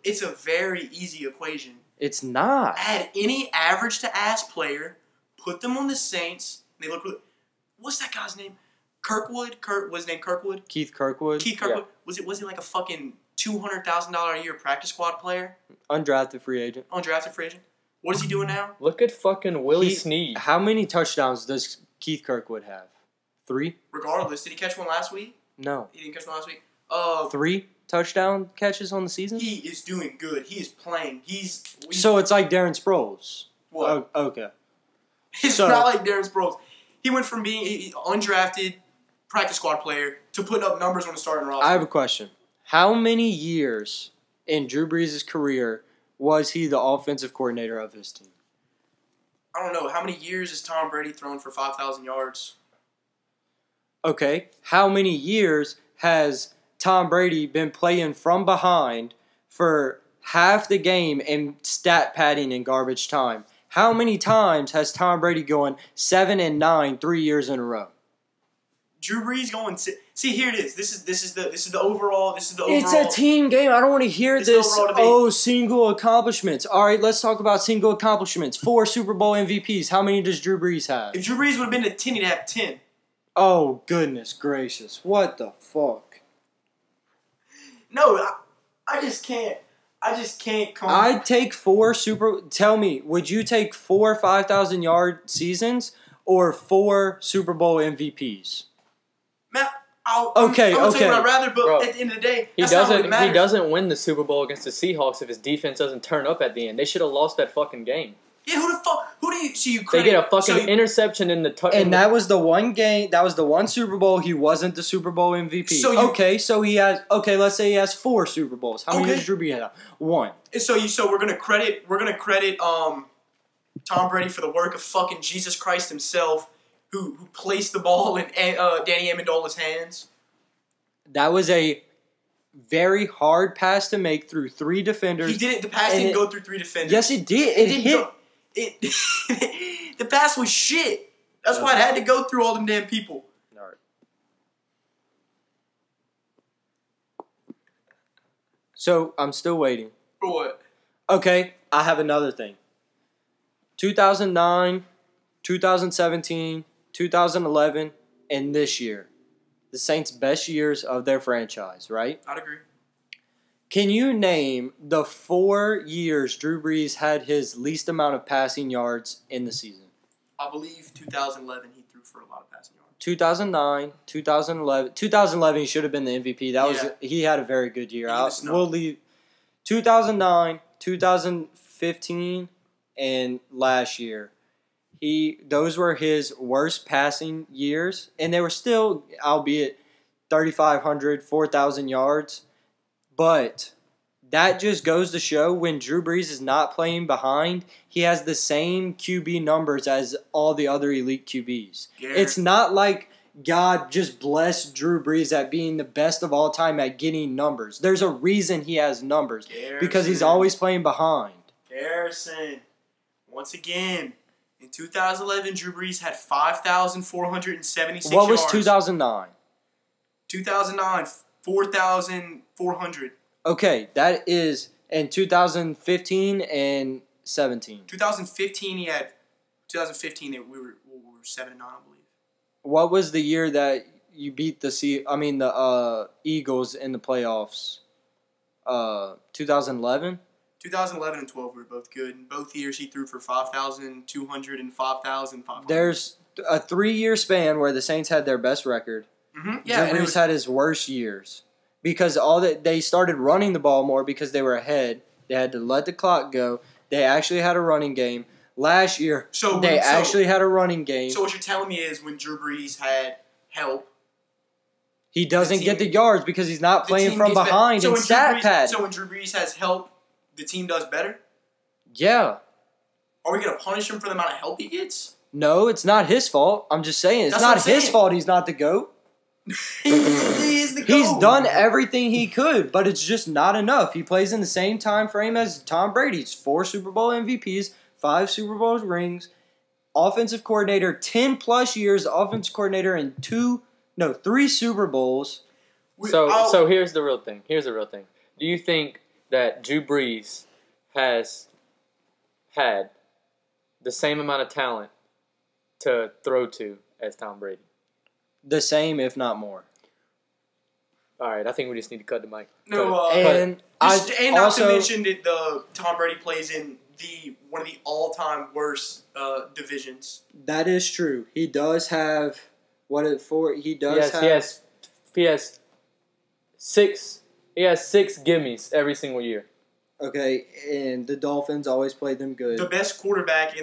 S1: it's a very easy equation.
S2: It's not.
S1: Add any average-to-ass player, put them on the Saints, and they look really... What's that guy's name? Kirkwood? Was his name Kirkwood?
S2: Keith Kirkwood.
S1: Yeah. Was he like a fucking $200,000 a year practice squad player?
S2: Undrafted free agent.
S1: What is he doing now?
S3: Look at fucking Willie Snead.
S2: How many touchdowns does Keith Kirkwood have? 3?
S1: Regardless, did he catch one last week?
S2: No.
S1: He didn't catch one last week?
S2: 3 touchdown catches on the season?
S1: He is doing good. He is playing.
S2: So it's like Darren Sproles.
S1: What?
S2: Oh, okay.
S1: It's not like Darren Sproles. He went from being an undrafted practice squad player to putting up numbers on the starting roster.
S2: I have a question. How many years in Drew Brees' career was he the offensive coordinator of his team?
S1: I don't know. How many years has Tom Brady thrown for 5,000 yards?
S2: Okay. How many years has Tom Brady been playing from behind for half the game in stat padding and garbage time? How many times has Tom Brady going 7-9 3 years in a row?
S1: Drew Brees going. See, here it is. This is the overall.
S2: It's a team game. I don't want to hear this. Single accomplishments. All right, let's talk about single accomplishments. 4 Super Bowl MVPs. How many does Drew Brees have?
S1: If Drew Brees would have been to 10, he'd have 10.
S2: Oh goodness gracious! What the fuck?
S1: No, I just can't.
S2: I'd take 4 Tell me, would you take 4 5,000-yard seasons or 4 Super Bowl MVPs?
S1: Man,
S2: okay.
S1: I'll tell you what I'd rather, but at the end of the day,
S3: he doesn't win the Super Bowl against the Seahawks if his defense doesn't turn up at the end. They should have lost that fucking game.
S1: Yeah, who do you see you credit?
S3: They get a fucking interception in the
S2: and that was the one game. That was the one Super Bowl he wasn't the Super Bowl MVP. So he has. Okay, let's say he has 4 Super Bowls. How many does Drew Brees have? 1.
S1: So we're gonna credit Tom Brady for the work of fucking Jesus Christ himself, who placed the ball in Danny Amendola's hands.
S2: That was a very hard pass to make through 3 defenders.
S1: He didn't. The pass didn't go through 3 defenders.
S2: Yes, it did. It hit.
S1: The pass was shit. That's why it had to go through all them damn people.
S2: All right. So I'm still waiting.
S1: For what?
S2: Okay, I have another thing. 2009, 2017, 2011, and this year. The Saints' best years of their franchise, right?
S1: I'd agree.
S2: Can you name the 4 years Drew Brees had his least amount of passing yards in the season?
S1: I believe 2011 he threw for a lot of passing yards.
S2: 2009, 2011. 2011 he should have been the MVP. He had a very good year. We'll leave 2009, 2015, and last year. Those were his worst passing years, and they were still, albeit 3,500, 4,000 yards. But that just goes to show when Drew Brees is not playing behind, he has the same QB numbers as all the other elite QBs. It's not like God just blessed Drew Brees at being the best of all time at getting numbers. There's a reason he has numbers because he's always playing behind.
S1: Garrison, once again. In 2011, Drew Brees had 5,476 yards.
S2: What was 2009?
S1: 2009, 4,400.
S2: Okay, that is in 2015 and 17.
S1: 2015, we were 7-9, I believe.
S2: What was the year that you beat the Eagles in the playoffs? 2011?
S1: 2011 and 12 were both good. In both years, he threw for 5,200 and 5,500.
S2: There's a 3-year span where the Saints had their best record.
S1: Mm-hmm. Yeah,
S2: Drew Brees had his worst years because they started running the ball more because they were ahead. They had to let the clock go. They actually had a running game. Last year, they actually had a running game.
S1: So what you're telling me is when Drew Brees had help,
S2: he doesn't get the yards because he's not playing from behind and stat pad.
S1: So when Drew Brees has help, the team does better?
S2: Yeah.
S1: Are we going to punish him for the amount of help he gets?
S2: No, it's not his fault. I'm just saying. It's not his fault he's not the GOAT.
S1: He is the GOAT.
S2: He's done everything he could, but it's just not enough. He plays in the same time frame as Tom Brady. It's 4 Super Bowl MVPs, 5 Super Bowl rings, offensive coordinator, 10-plus years, offensive coordinator, and 3 Super Bowls.
S3: So here's the real thing. Do you think that Drew Brees has had the same amount of talent to throw to as Tom Brady?
S2: The same, if not more.
S3: All right, I think we just need to cut the mic.
S1: No, not to mention that Tom Brady plays in one of the all-time worst divisions.
S2: That is true. He does have He has 6 gimmies every single year. Okay, and the Dolphins always played them good.
S1: The best quarterback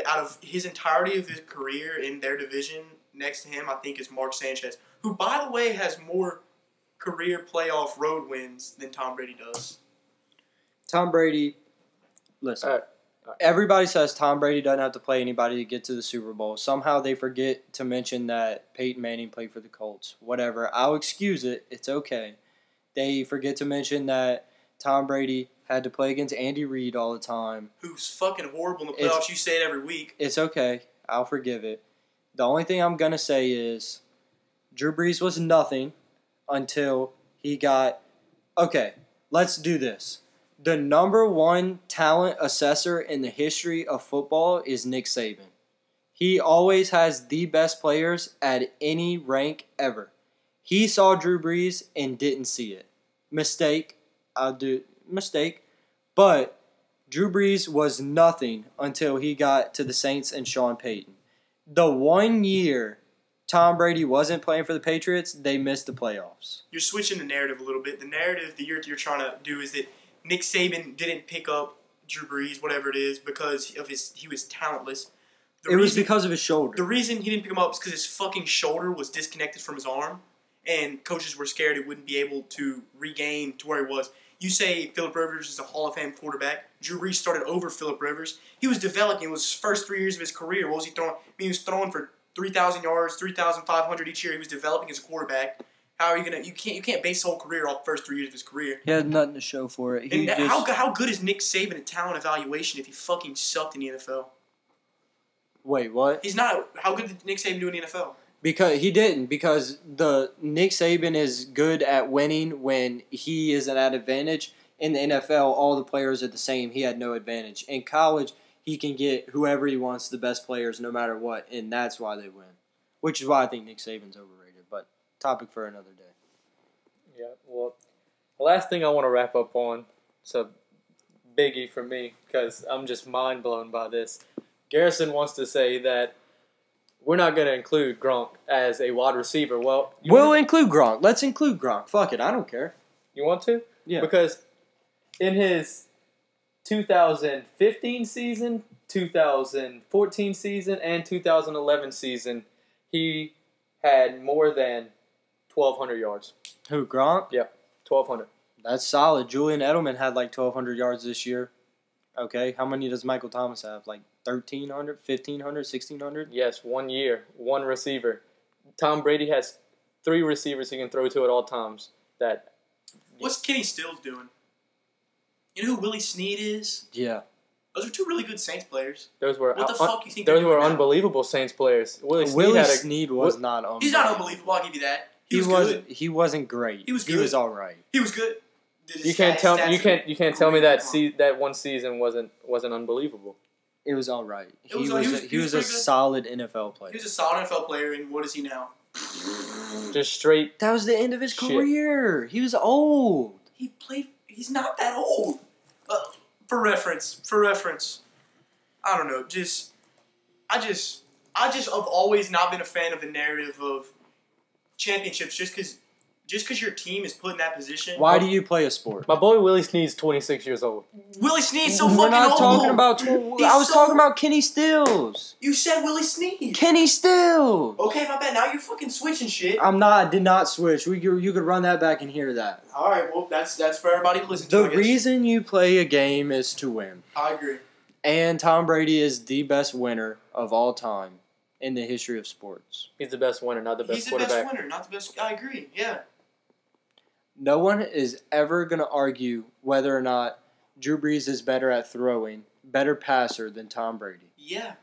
S1: out of his entirety of his career in their division next to him, I think, is Mark Sanchez, who, by the way, has more career playoff road wins than Tom Brady does.
S2: Tom Brady, listen, everybody says Tom Brady doesn't have to play anybody to get to the Super Bowl. Somehow they forget to mention that Peyton Manning played for the Colts. Whatever, I'll excuse it. It's okay. They forget to mention that Tom Brady had to play against Andy Reid all the time.
S1: Who's fucking horrible in the playoffs. You say it every week.
S2: It's okay. I'll forgive it. The only thing I'm going to say is Drew Brees was nothing until he got... Okay, let's do this. The number 1 talent assessor in the history of football is Nick Saban. He always has the best players at any rank ever. He saw Drew Brees and didn't see it. Mistake. But Drew Brees was nothing until he got to the Saints and Sean Payton. The 1 year Tom Brady wasn't playing for the Patriots, they missed the playoffs.
S1: You're switching the narrative a little bit. The narrative that you're trying to do is that Nick Saban didn't pick up Drew Brees, whatever it is, because he was talentless.
S2: It was because of his shoulder.
S1: The reason he didn't pick him up is because his fucking shoulder was disconnected from his arm, and coaches were scared he wouldn't be able to regain to where he was. You say Phillip Rivers is a Hall of Fame quarterback. Drew Brees started over Phillip Rivers. He was developing. It was his first 3 years of his career. What was he throwing? I mean, he was throwing for 3,000 yards, 3,500 each year. He was developing as a quarterback. How are you gonna? You can't base the whole career off the first 3 years of his career.
S2: He had nothing to show for it.
S1: How good is Nick Saban at talent evaluation if he fucking sucked in the NFL?
S2: Wait, what?
S1: He's not. How good did Nick Saban do in the NFL?
S2: Because he didn't. Because the Nick Saban is good at winning when he is at advantage. In the NFL, all the players are the same. He had no advantage. In college, he can get whoever he wants, the best players, no matter what, and that's why they win. Which is why I think Nick Saban's overrated. But topic for another day.
S3: Yeah, well, the last thing I want to wrap up on, it's a biggie for me because I'm just mind blown by this. Garrison wants to say that we're not going to include Gronk as a wide receiver. Well,
S2: we'll include Gronk. Let's include Gronk. Fuck it, I don't care.
S3: You want to?
S2: Yeah.
S3: Because in his 2015 season, 2014 season, and 2011 season, he had more than 1,200 yards.
S2: Who, Gronk?
S3: Yep, 1,200.
S2: That's solid. Julian Edelman had like 1,200 yards this year. Okay, how many does Michael Thomas have? Like 1,300, 1,500, 1,600?
S3: Yes, 1 year, one receiver. Tom Brady has 3 receivers he can throw to at all times.
S1: What's Kenny Stills doing? You know who Willie Snead is?
S2: Yeah.
S1: Those are 2 really good Saints players.
S3: Those were
S1: what the fuck you think?
S3: Those were unbelievable Saints players.
S2: Willie Snead was not unbelievable.
S1: He's not unbelievable. I'll give you that. He was good.
S2: He wasn't great.
S1: He was good.
S2: He was all right.
S1: He was good.
S3: You can't tell me that one season wasn't unbelievable.
S2: It was all right.
S1: He was
S2: a solid NFL player.
S1: He was a solid NFL player, and what is he now?
S3: Just straight.
S2: That was the end of his career. He was old.
S1: He played. He's not that old. For reference, I don't know. I just have always not been a fan of the narrative of championships just because your team is put in that position.
S2: Why do you play a sport?
S3: My boy Willie Snead's 26 years old.
S1: Willie Snead's so fucking old.
S2: We're not talking about. I was talking about Kenny Stills.
S1: You said Willie Snead.
S2: Kenny Stills.
S1: Okay, my bad. Now you're fucking switching shit.
S2: I'm not. I did not switch. You could run that back and hear that.
S1: All right. Well, that's for everybody to listen to.
S2: The reason you play a game is to win.
S1: I agree.
S2: And Tom Brady is the best winner of all time in the history of sports.
S3: He's the best winner, not the best quarterback.
S1: He's the best winner, not the best. I agree. Yeah.
S2: No one is ever going to argue whether or not Drew Brees is better at throwing, better passer than Tom Brady.
S1: Yeah.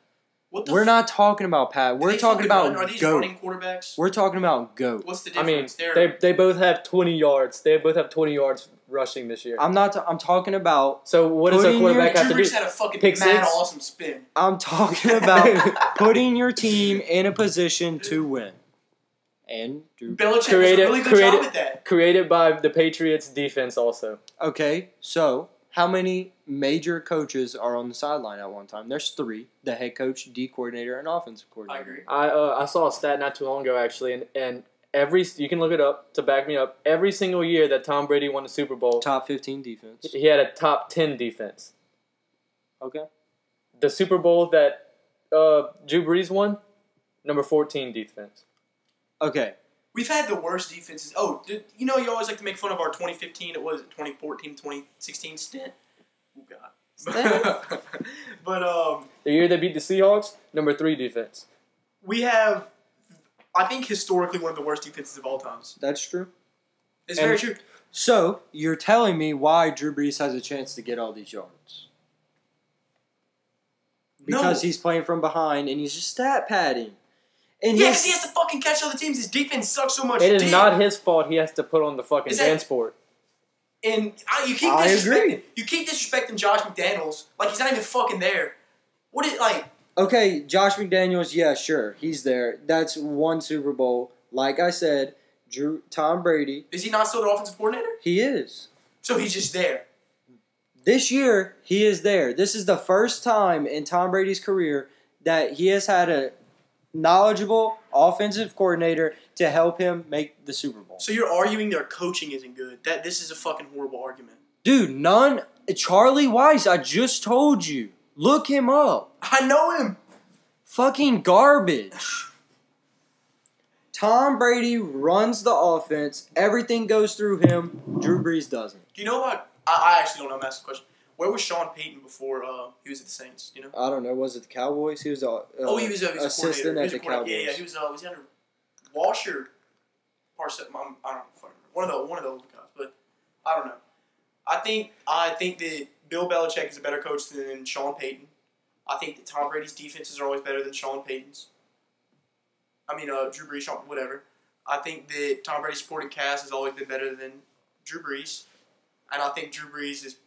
S2: We're not talking about Pat. We're talking about
S1: Are these
S2: GOAT.
S1: running quarterbacks?
S2: We're talking about GOAT.
S1: What's the difference?
S3: I mean, they both have 20 yards. They both have 20 yards rushing this year.
S2: I'm talking about.
S3: So what does a quarterback have to do?
S1: Drew Brees had a fucking mad awesome spin.
S2: I'm talking about putting your team in a position to win. And Drew
S1: Belichick does a really good job at that.
S3: Created by the Patriots defense also.
S2: Okay, so how many major coaches are on the sideline at one time? There's 3: the head coach, D coordinator, and offensive coordinator.
S1: I agree.
S3: I saw a stat not too long ago actually, and you can look it up to back me up. Every single year that Tom Brady won the Super Bowl,
S2: top 15 defense.
S3: He had a top 10 defense.
S2: Okay.
S3: The Super Bowl that Drew Brees won, number 14 defense.
S2: Okay.
S1: We've had the worst defenses. Oh, you always like to make fun of our 2015, 2014, 2016 stint? Oh, God. But,
S3: the year they beat the Seahawks, number 3 defense.
S1: We have, I think, historically one of the worst defenses of all times.
S2: That's true.
S1: It's very true.
S2: So, you're telling me why Drew Brees has a chance to get all these yards? Because he's playing from behind and he's just stat padding. And
S1: because he has to fucking catch other teams. His defense sucks so much.
S3: It is not his fault. He has to put on the fucking dance board.
S1: And you keep disrespecting. You keep disrespecting Josh McDaniels like he's not even fucking there. What is like?
S2: Okay, Josh McDaniels. Yeah, sure, he's there. That's one Super Bowl. Like I said, Tom Brady.
S1: Is he not still the offensive coordinator?
S2: He is.
S1: So he's just there.
S2: This year, he is there. This is the first time in Tom Brady's career that he has had a knowledgeable offensive coordinator to help him make the Super Bowl.
S1: So you're arguing their coaching isn't good. That this is a fucking horrible argument.
S2: Dude, none. Charlie Weiss, I just told you. Look him up.
S1: I know him.
S2: Fucking garbage. Tom Brady runs the offense. Everything goes through him. Drew Brees doesn't.
S1: Do you know what? I actually don't know. I'm asking a question. Where was Sean Payton before he was at the Saints? You know.
S2: I don't know. Was it the Cowboys? He was
S1: he was a
S2: assistant at the Cowboys.
S1: Yeah, he was he under Walsh or Parcells? I don't know if I remember. One of the old guys, but I don't know. I think that Bill Belichick is a better coach than Sean Payton. I think that Tom Brady's defenses are always better than Sean Payton's. I mean, Drew Brees, whatever. I think that Tom Brady's supporting cast has always been better than Drew Brees. And I think Drew Brees has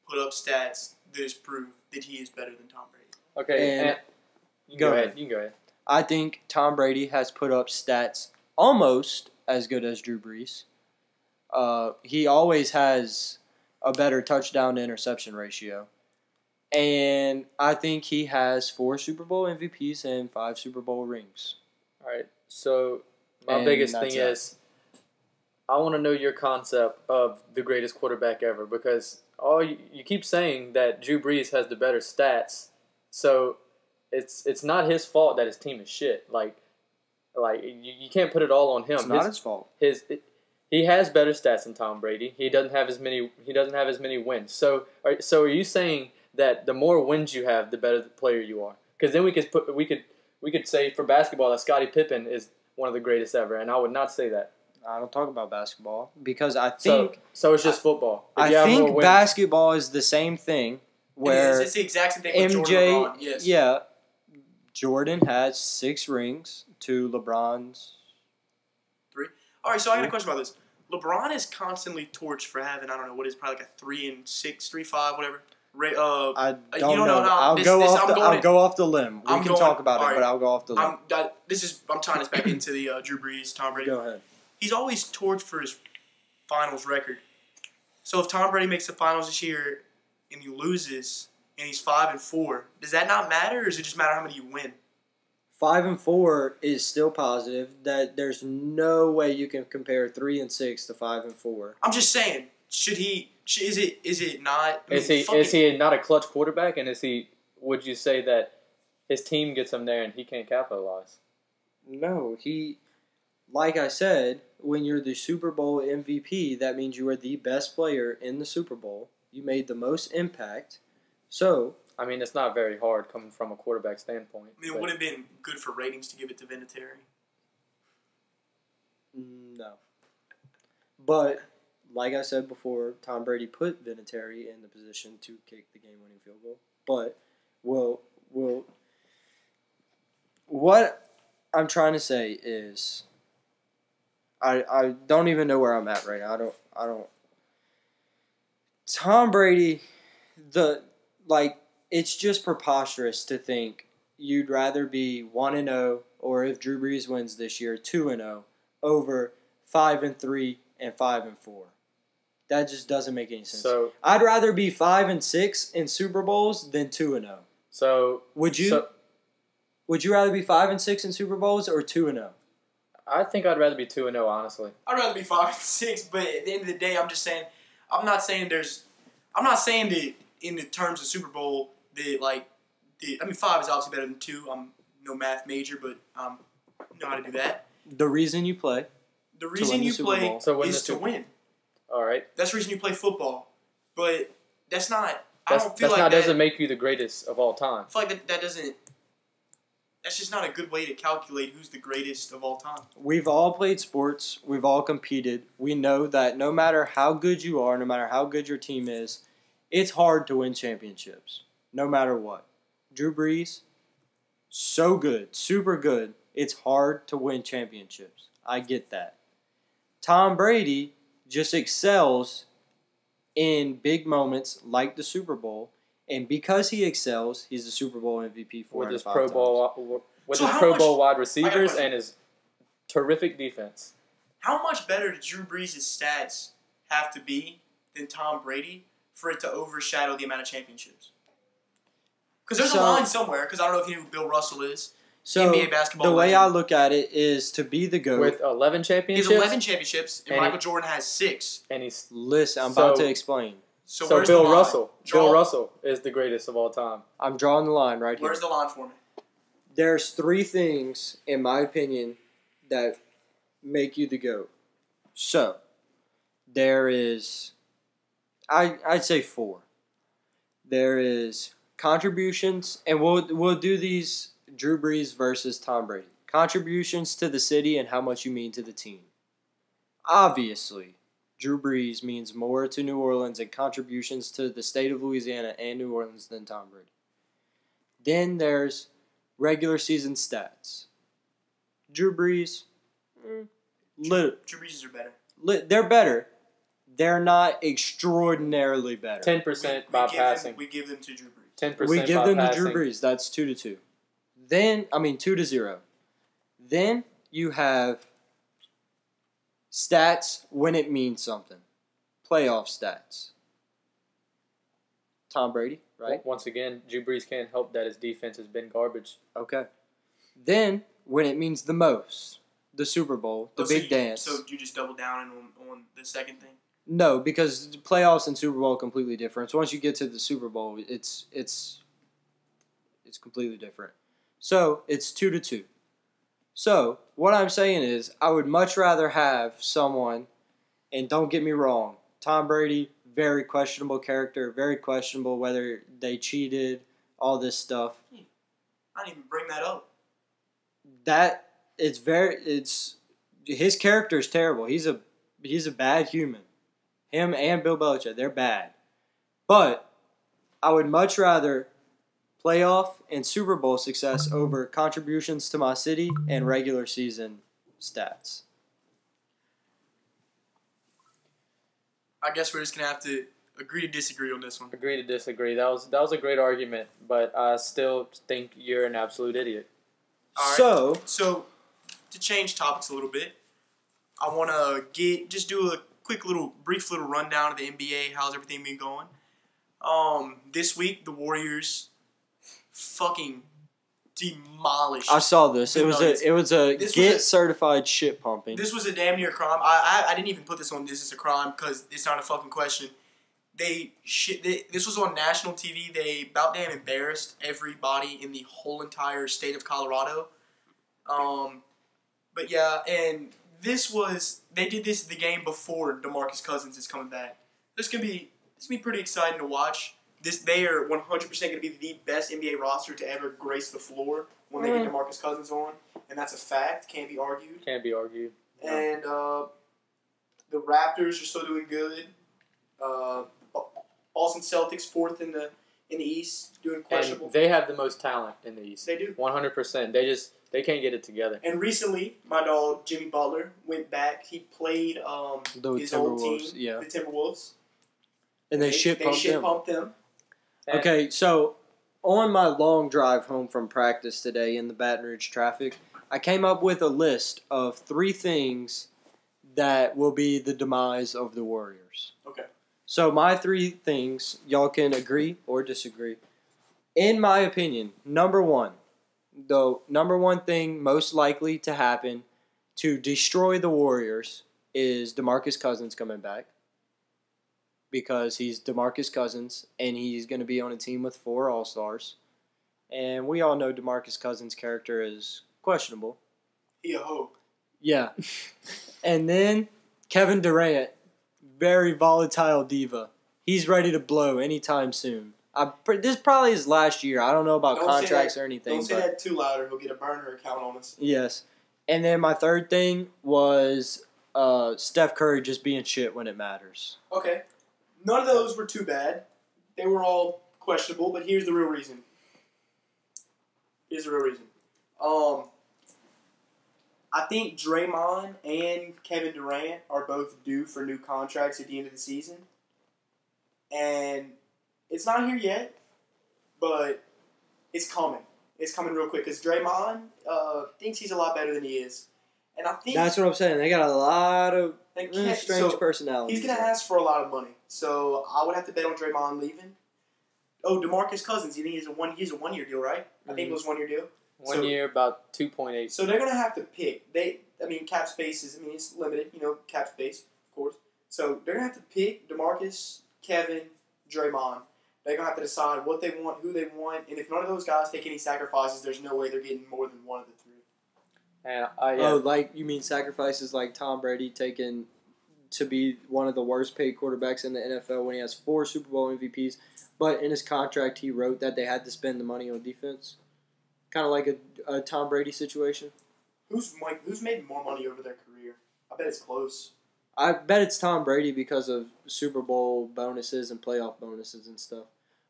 S1: put up stats that has proved that he is better than Tom Brady.
S3: Okay, and you can go ahead. You can go ahead.
S2: I think Tom Brady has put up stats almost as good as Drew Brees. He always has a better touchdown to interception ratio. And I think he has 4 Super Bowl MVPs and 5 Super Bowl rings.
S3: All right, so my biggest thing is I want to know your concept of the greatest quarterback ever, because you keep saying that Drew Brees has the better stats, so it's not his fault that his team is shit. Like you can't put it all on him.
S2: It's not his fault.
S3: He has better stats than Tom Brady. He doesn't have as many wins. So are you saying that the more wins you have, the better the player you are? Because then we could say for basketball that Scottie Pippen is one of the greatest ever, and I would not say that.
S2: I don't talk about basketball because I think
S3: so. It's just football.
S2: I think basketball is the same thing. Where
S1: it's the exact same thing with
S2: MJ,
S1: Jordan, LeBron. Yes.
S2: Yeah, Jordan has 6 rings to LeBron's
S1: 3. All right, so I got a question about this. LeBron is constantly torched for having, I don't know, what is probably like a 3-6, 3-5, whatever.
S2: I don't know. I'll go off the limb. We can talk about it, but I'll go off the limb.
S1: I'm tying this back into the Drew Brees, Tom Brady.
S2: Go ahead.
S1: He's always torched for his finals record. So if Tom Brady makes the finals this year and he loses and he's 5-4, does that not matter, or does it just matter how many you win?
S2: 5-4 is still positive. That there's no way you can compare 3-6 to 5-4.
S1: I'm just saying, should he? Is it not?
S3: Is he not a clutch quarterback? And would you say that his team gets him there and he can't capitalize?
S2: No, like I said, when you're the Super Bowl MVP, that means you are the best player in the Super Bowl. You made the most impact. So,
S3: I mean, it's not very hard coming from a quarterback standpoint.
S1: I mean, it would have been good for ratings to give it to Vinatieri.
S2: No. But, like I said before, Tom Brady put Vinatieri in the position to kick the game-winning field goal. But, what I'm trying to say is, I don't even know where I'm at right now. I don't. Tom Brady, it's just preposterous to think you'd rather be 1-0, or if Drew Brees wins this year, 2-0, over 5-3 and 5-4. That just doesn't make any sense.
S3: So
S2: I'd rather be 5-6 in Super Bowls than 2-0.
S3: So
S2: would you? Would you rather be 5-6 in Super Bowls or 2-0?
S3: I think I'd rather be 2-0, honestly.
S1: I'd rather be 5-6, but at the end of the day, I'm just saying. I'm not saying that in the terms of Super Bowl that 5 is obviously better than 2. I'm no math major, but I know how to do that.
S2: The reason you play.
S1: The reason you play is to win.
S3: All right.
S1: That's the reason you play football, but that's not.
S3: That doesn't make you the greatest of all time.
S1: I feel like that doesn't. That's just not a good way to calculate who's the greatest of all time.
S2: We've all played sports. We've all competed. We know that no matter how good you are, no matter how good your team is, it's hard to win championships, no matter what. Drew Brees, so good, super good. It's hard to win championships. I get that. Tom Brady just excels in big moments like the Super Bowl. And because he excels, he's the Super Bowl MVP
S3: with his Pro Bowl wide receivers and his terrific defense.
S1: How much better do Drew Brees' stats have to be than Tom Brady for it to overshadow the amount of championships? Because there's a line somewhere. Because I don't know if you know who Bill Russell is.
S2: So
S1: NBA basketball.
S2: The way I look at it is to be the GOAT
S3: with 11 championships.
S1: He has 11 championships, and Michael Jordan has 6.
S3: And he's
S2: I'm about to explain.
S1: So
S3: Bill Russell is the greatest of all time.
S2: I'm drawing the line right here.
S1: Where's the line for me?
S2: There's 3 things, in my opinion, that make you the GOAT. So, there is, I'd say 4. There is contributions, and we'll do these Drew Brees versus Tom Brady. Contributions to the city and how much you mean to the team. Obviously, Drew Brees means more to New Orleans and contributions to the state of Louisiana and New Orleans than Tom Brady. Then there's regular season stats. Drew Brees,
S1: Drew Brees are better.
S2: They're better. They're not extraordinarily better.
S3: 10% by passing.
S1: We give them to Drew Brees.
S3: 10%
S2: We give them
S3: passing.
S2: to Drew Brees. That's 2-2. Then 2-0. Then you have stats when it means something. Playoff stats. Tom Brady, right?
S3: Once again, Drew Brees can't help that his defense has been garbage.
S2: Okay. Then when it means the most, the Super Bowl, the big dance.
S1: So you just double down on the second thing?
S2: No, because playoffs and Super Bowl are completely different. So once you get to the Super Bowl, it's completely different. So it's 2-2. So what I'm saying is, I would much rather have someone, and don't get me wrong, Tom Brady, very questionable character, very questionable whether they cheated, all this stuff.
S1: I didn't even bring that up.
S2: His character is terrible. He's a bad human. Him and Bill Belichick, they're bad. But I would much rather playoff and Super Bowl success over contributions to my city and regular season stats.
S1: I guess we're just going to have to agree to disagree on this one.
S3: Agree to disagree. That was a great argument, but I still think you're an absolute idiot.
S1: All right. So to change topics a little bit, I want to do a brief little rundown of the NBA. How's everything been going? This week, the Warriors fucking demolished.
S2: I saw this. It was a certified shit pumping.
S1: This was a damn near crime. I didn't even put this on This Is a Crime because it's not a fucking question. This was on national TV. They about damn embarrassed everybody in the whole entire state of Colorado. But yeah, and they did this the game before DeMarcus Cousins is coming back. This can be pretty exciting to watch. They are 100% going to be the best NBA roster to ever grace the floor when they get DeMarcus Cousins on, and that's a fact. Can't be argued.
S3: Can't be argued. No.
S1: And the Raptors are still doing good. Boston Celtics fourth in the East, doing questionable.
S3: And they have the most talent in the East.
S1: They do.
S3: 100%. They can't get it together.
S1: And recently, my dog Jimmy Butler went back. He played his old team, the Timberwolves.
S2: And they shit pumped
S1: them.
S2: Okay, so on my long drive home from practice today in the Baton Rouge traffic, I came up with a list of 3 things that will be the demise of the Warriors.
S1: Okay.
S2: So my 3 things, y'all can agree or disagree. In my opinion, number one thing most likely to happen to destroy the Warriors is DeMarcus Cousins coming back. Because he's DeMarcus Cousins, and he's going to be on a team with 4 All-Stars. And we all know DeMarcus Cousins' character is questionable.
S1: He a hoe.
S2: Yeah. And then Kevin Durant, very volatile diva. He's ready to blow anytime soon. This is probably his last year. I don't know about contracts or anything.
S1: Don't say that too loud or he'll get a burner account on us.
S2: Yes. And then my third thing was Steph Curry just being shit when it matters.
S1: Okay. None of those were too bad. They were all questionable, but here's the real reason. I think Draymond and Kevin Durant are both due for new contracts at the end of the season. And it's not here yet, but it's coming. It's coming real quick because Draymond thinks he's a lot better than he is. And I think
S2: that's what I'm saying. They got a lot of strange personalities.
S1: He's going to ask for a lot of money. So I would have to bet on Draymond leaving. Oh, DeMarcus Cousins, you think he's a 1-year deal, right? Mm-hmm. I think it was 1 year deal.
S3: 1 year, about 2.8.
S1: So they're going to have to pick. Cap space it's limited, cap space, of course. So they're going to have to pick DeMarcus, Kevin, Draymond. They're going to have to decide what they want, who they want, and if none of those guys take any sacrifices, there's no way they're getting more than one of the 3.
S3: And
S2: Oh, like you mean sacrifices like Tom Brady taking to be one of the worst paid quarterbacks in the NFL when he has 4 Super Bowl MVPs. But in his contract, he wrote that they had to spend the money on defense. Kind of like a Tom Brady situation.
S1: Who's made more money over their career? I bet it's close.
S2: I bet it's Tom Brady because of Super Bowl bonuses and playoff bonuses and stuff.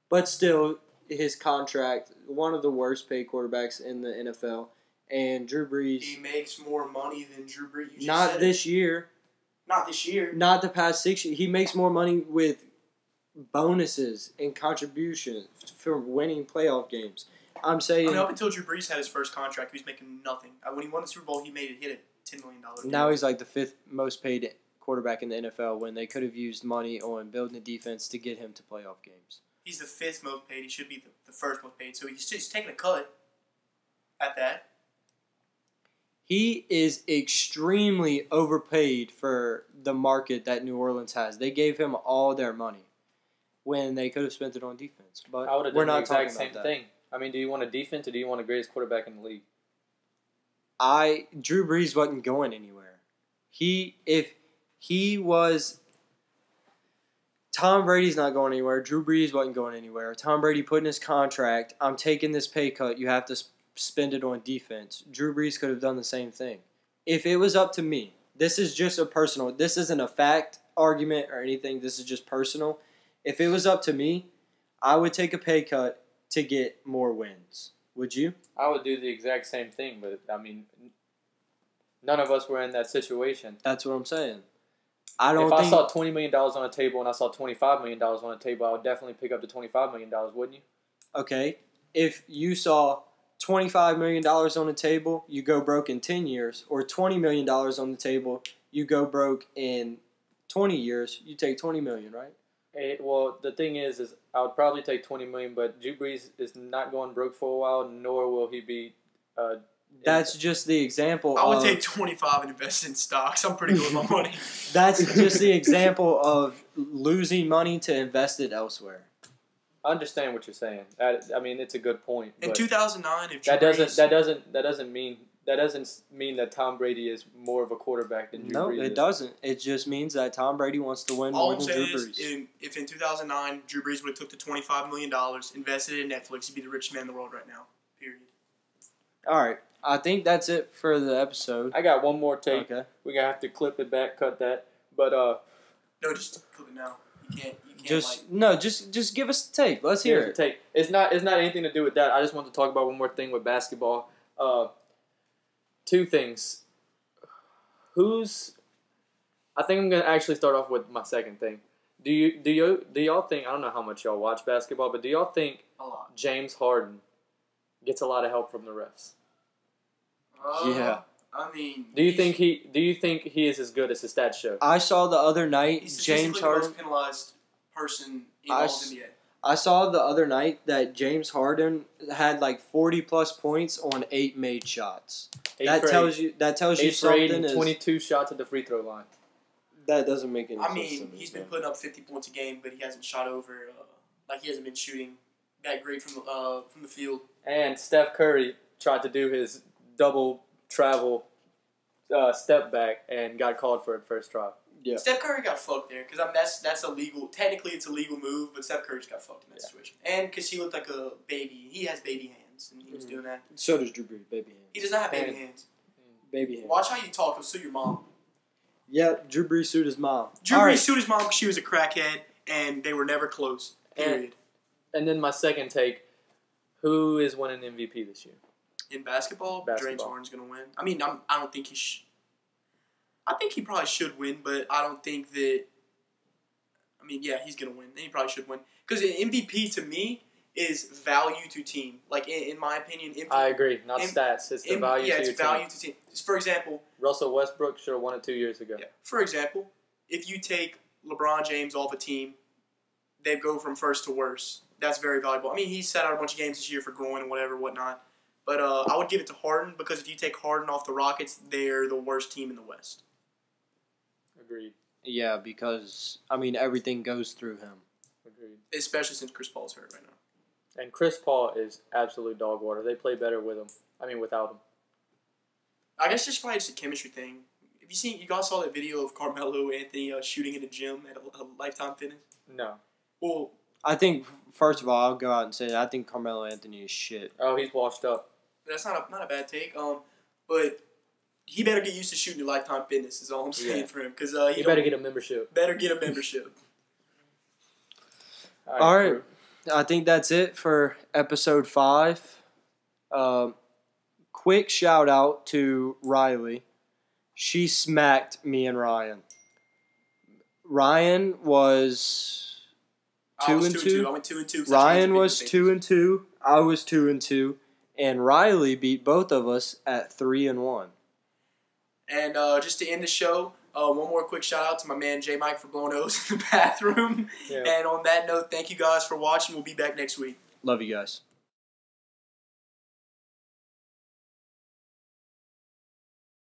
S2: But still, his contract, one of the worst paid quarterbacks in the NFL. And Drew Brees.
S1: He makes more money than Drew Brees.
S2: Not this year.
S1: Not this year.
S2: Not the past 6 years. He makes more money with bonuses and contributions for winning playoff games. I'm saying.
S1: I mean, up until Drew Brees had his first contract, he was making nothing. When he won the Super Bowl, he hit a $10 million deal.
S2: Now he's like the 5th most paid quarterback in the NFL when they could have used money on building a defense to get him to playoff games.
S1: He's the 5th most paid. He should be the 1st most paid. So he's taking a cut at that.
S2: He is extremely overpaid for the market that New Orleans has. They gave him all their money when they could have spent it on defense. But
S3: I would have
S2: we're
S3: done the
S2: not talking
S3: exact same
S2: about that.
S3: thing. I mean, do you want a defense or do you want the greatest quarterback in the league?
S2: Drew Brees wasn't going anywhere. Tom Brady's not going anywhere. Drew Brees wasn't going anywhere. Tom Brady put in his contract, I'm taking this pay cut. You have to spend it on defense. Drew Brees could have done the same thing. If it was up to me, this is just this isn't a fact argument or anything. This is just personal. If it was up to me, I would take a pay cut to get more wins. Would you?
S3: I would do the exact same thing, but I mean, none of us were in that situation.
S2: That's what I'm saying. If
S3: I saw $20 million on the table and I saw $25 million on the table, I would definitely pick up the $25 million, wouldn't you?
S2: Okay. If you saw $25 million on the table, you go broke in 10 years, or $20 million on the table, you go broke in 20 years, you take $20 million, right?
S3: Well, the thing is I would probably take $20 million, but Drew Brees is not going broke for a while, nor will he be.
S2: That's just the example.
S1: I would take 25 and invest in stocks. I'm pretty good with my money.
S2: That's just the example of losing money to invest it elsewhere.
S3: I understand what you're saying. I mean, it's a good point.
S1: In 2009, if
S3: that doesn't mean that Tom Brady is more of a quarterback than Drew Brees.
S2: No, it doesn't. It just means that Tom Brady wants to win more than Drew Brees.
S1: If in 2009 Drew Brees would have took the $25 million, invested it in Netflix, he'd be the richest man in the world right now. Period.
S2: All right. I think that's it for the episode.
S3: I got one more take.
S2: Okay.
S3: We're going to have to clip it back, cut that. But
S1: no, just clip it now. You can't
S2: just give us the take. Let's hear it.
S3: Take. It's not anything to do with that. I just want to talk about one more thing with basketball. 2 things. I think I'm gonna actually start off with my second thing. Do y'all think, I don't know how much y'all watch basketball, but do y'all think
S1: a lot.
S3: James Harden gets a lot of help from the refs?
S2: Yeah.
S1: I mean,
S3: do you think he is as good as his stats show?
S2: I saw the other night James Harden,
S1: the most penalized person in all of NBA.
S2: I saw the other night that James Harden had like 40 plus points on 8 made shots. That tells you something.
S3: 22 shots at the free throw line.
S2: That doesn't make any sense.
S1: I mean, he's been putting up 50 points a game, but he hasn't shot over. He hasn't been shooting that great from the field. And
S3: Steph Curry tried to do his double travel step back and got called for it first try.
S2: Yeah.
S1: Steph Curry got fucked there because that's illegal. Technically, it's a legal move, but Steph Curry just got fucked in that situation. And because he looked like a baby, he has baby hands, and he was doing that.
S2: So does Drew Brees, baby hands.
S1: He does not have baby hands.
S2: Baby hands.
S1: Watch how you talk. He'll sue your mom.
S2: Yep, Drew Brees sued his mom.
S1: Drew Brees sued his mom because she was a crackhead, and they were never close. Period.
S3: And then my second take: who is winning MVP this year?
S1: In basketball? James Harden's going to win. I mean, I don't think he I think he probably should win, but I don't think that... I mean, yeah, he's going to win. He probably should win. Because MVP, to me, is value to team. Like, in my opinion... MVP,
S3: I agree. Not stats. It's the value to your team. Yeah, it's value to team.
S1: For example...
S3: Russell Westbrook should have won it 2 years ago.
S1: Yeah. For example, if you take LeBron James off a team, they go from first to worst. That's very valuable. I mean, he sat out a bunch of games this year for groin and whatnot. But I would give it to Harden because if you take Harden off the Rockets, they're the worst team in the West.
S3: Agreed.
S2: Yeah, because, I mean, everything goes through him.
S3: Agreed.
S1: Especially since Chris Paul's hurt right now.
S3: And Chris Paul is absolute dog water. They play better with him. I mean, without him.
S1: I guess it's probably just a chemistry thing. you guys saw that video of Carmelo Anthony shooting in the gym at a Lifetime Fitness?
S3: No.
S1: Well,
S2: I think, first of all, I'll go out and say I think Carmelo Anthony is shit.
S3: Oh, he's washed up.
S1: That's not a bad take. But he better get used to shooting at Lifetime Fitness. Is all I'm saying for him. Because
S3: he better get a membership.
S1: Better get a membership.
S2: All right. I think that's it for episode 5. Quick shout out to Riley. She smacked me and Ryan. Ryan was 2-2.
S1: I went 2-2.
S2: Ryan was 2-2. I was 2-2. And Riley beat both of us at 3-1.
S1: And just to end the show, one more quick shout out to my man J Mike for blowing O's in the bathroom. Yeah. And on that note, thank you guys for watching. We'll be back next week.
S2: Love you guys.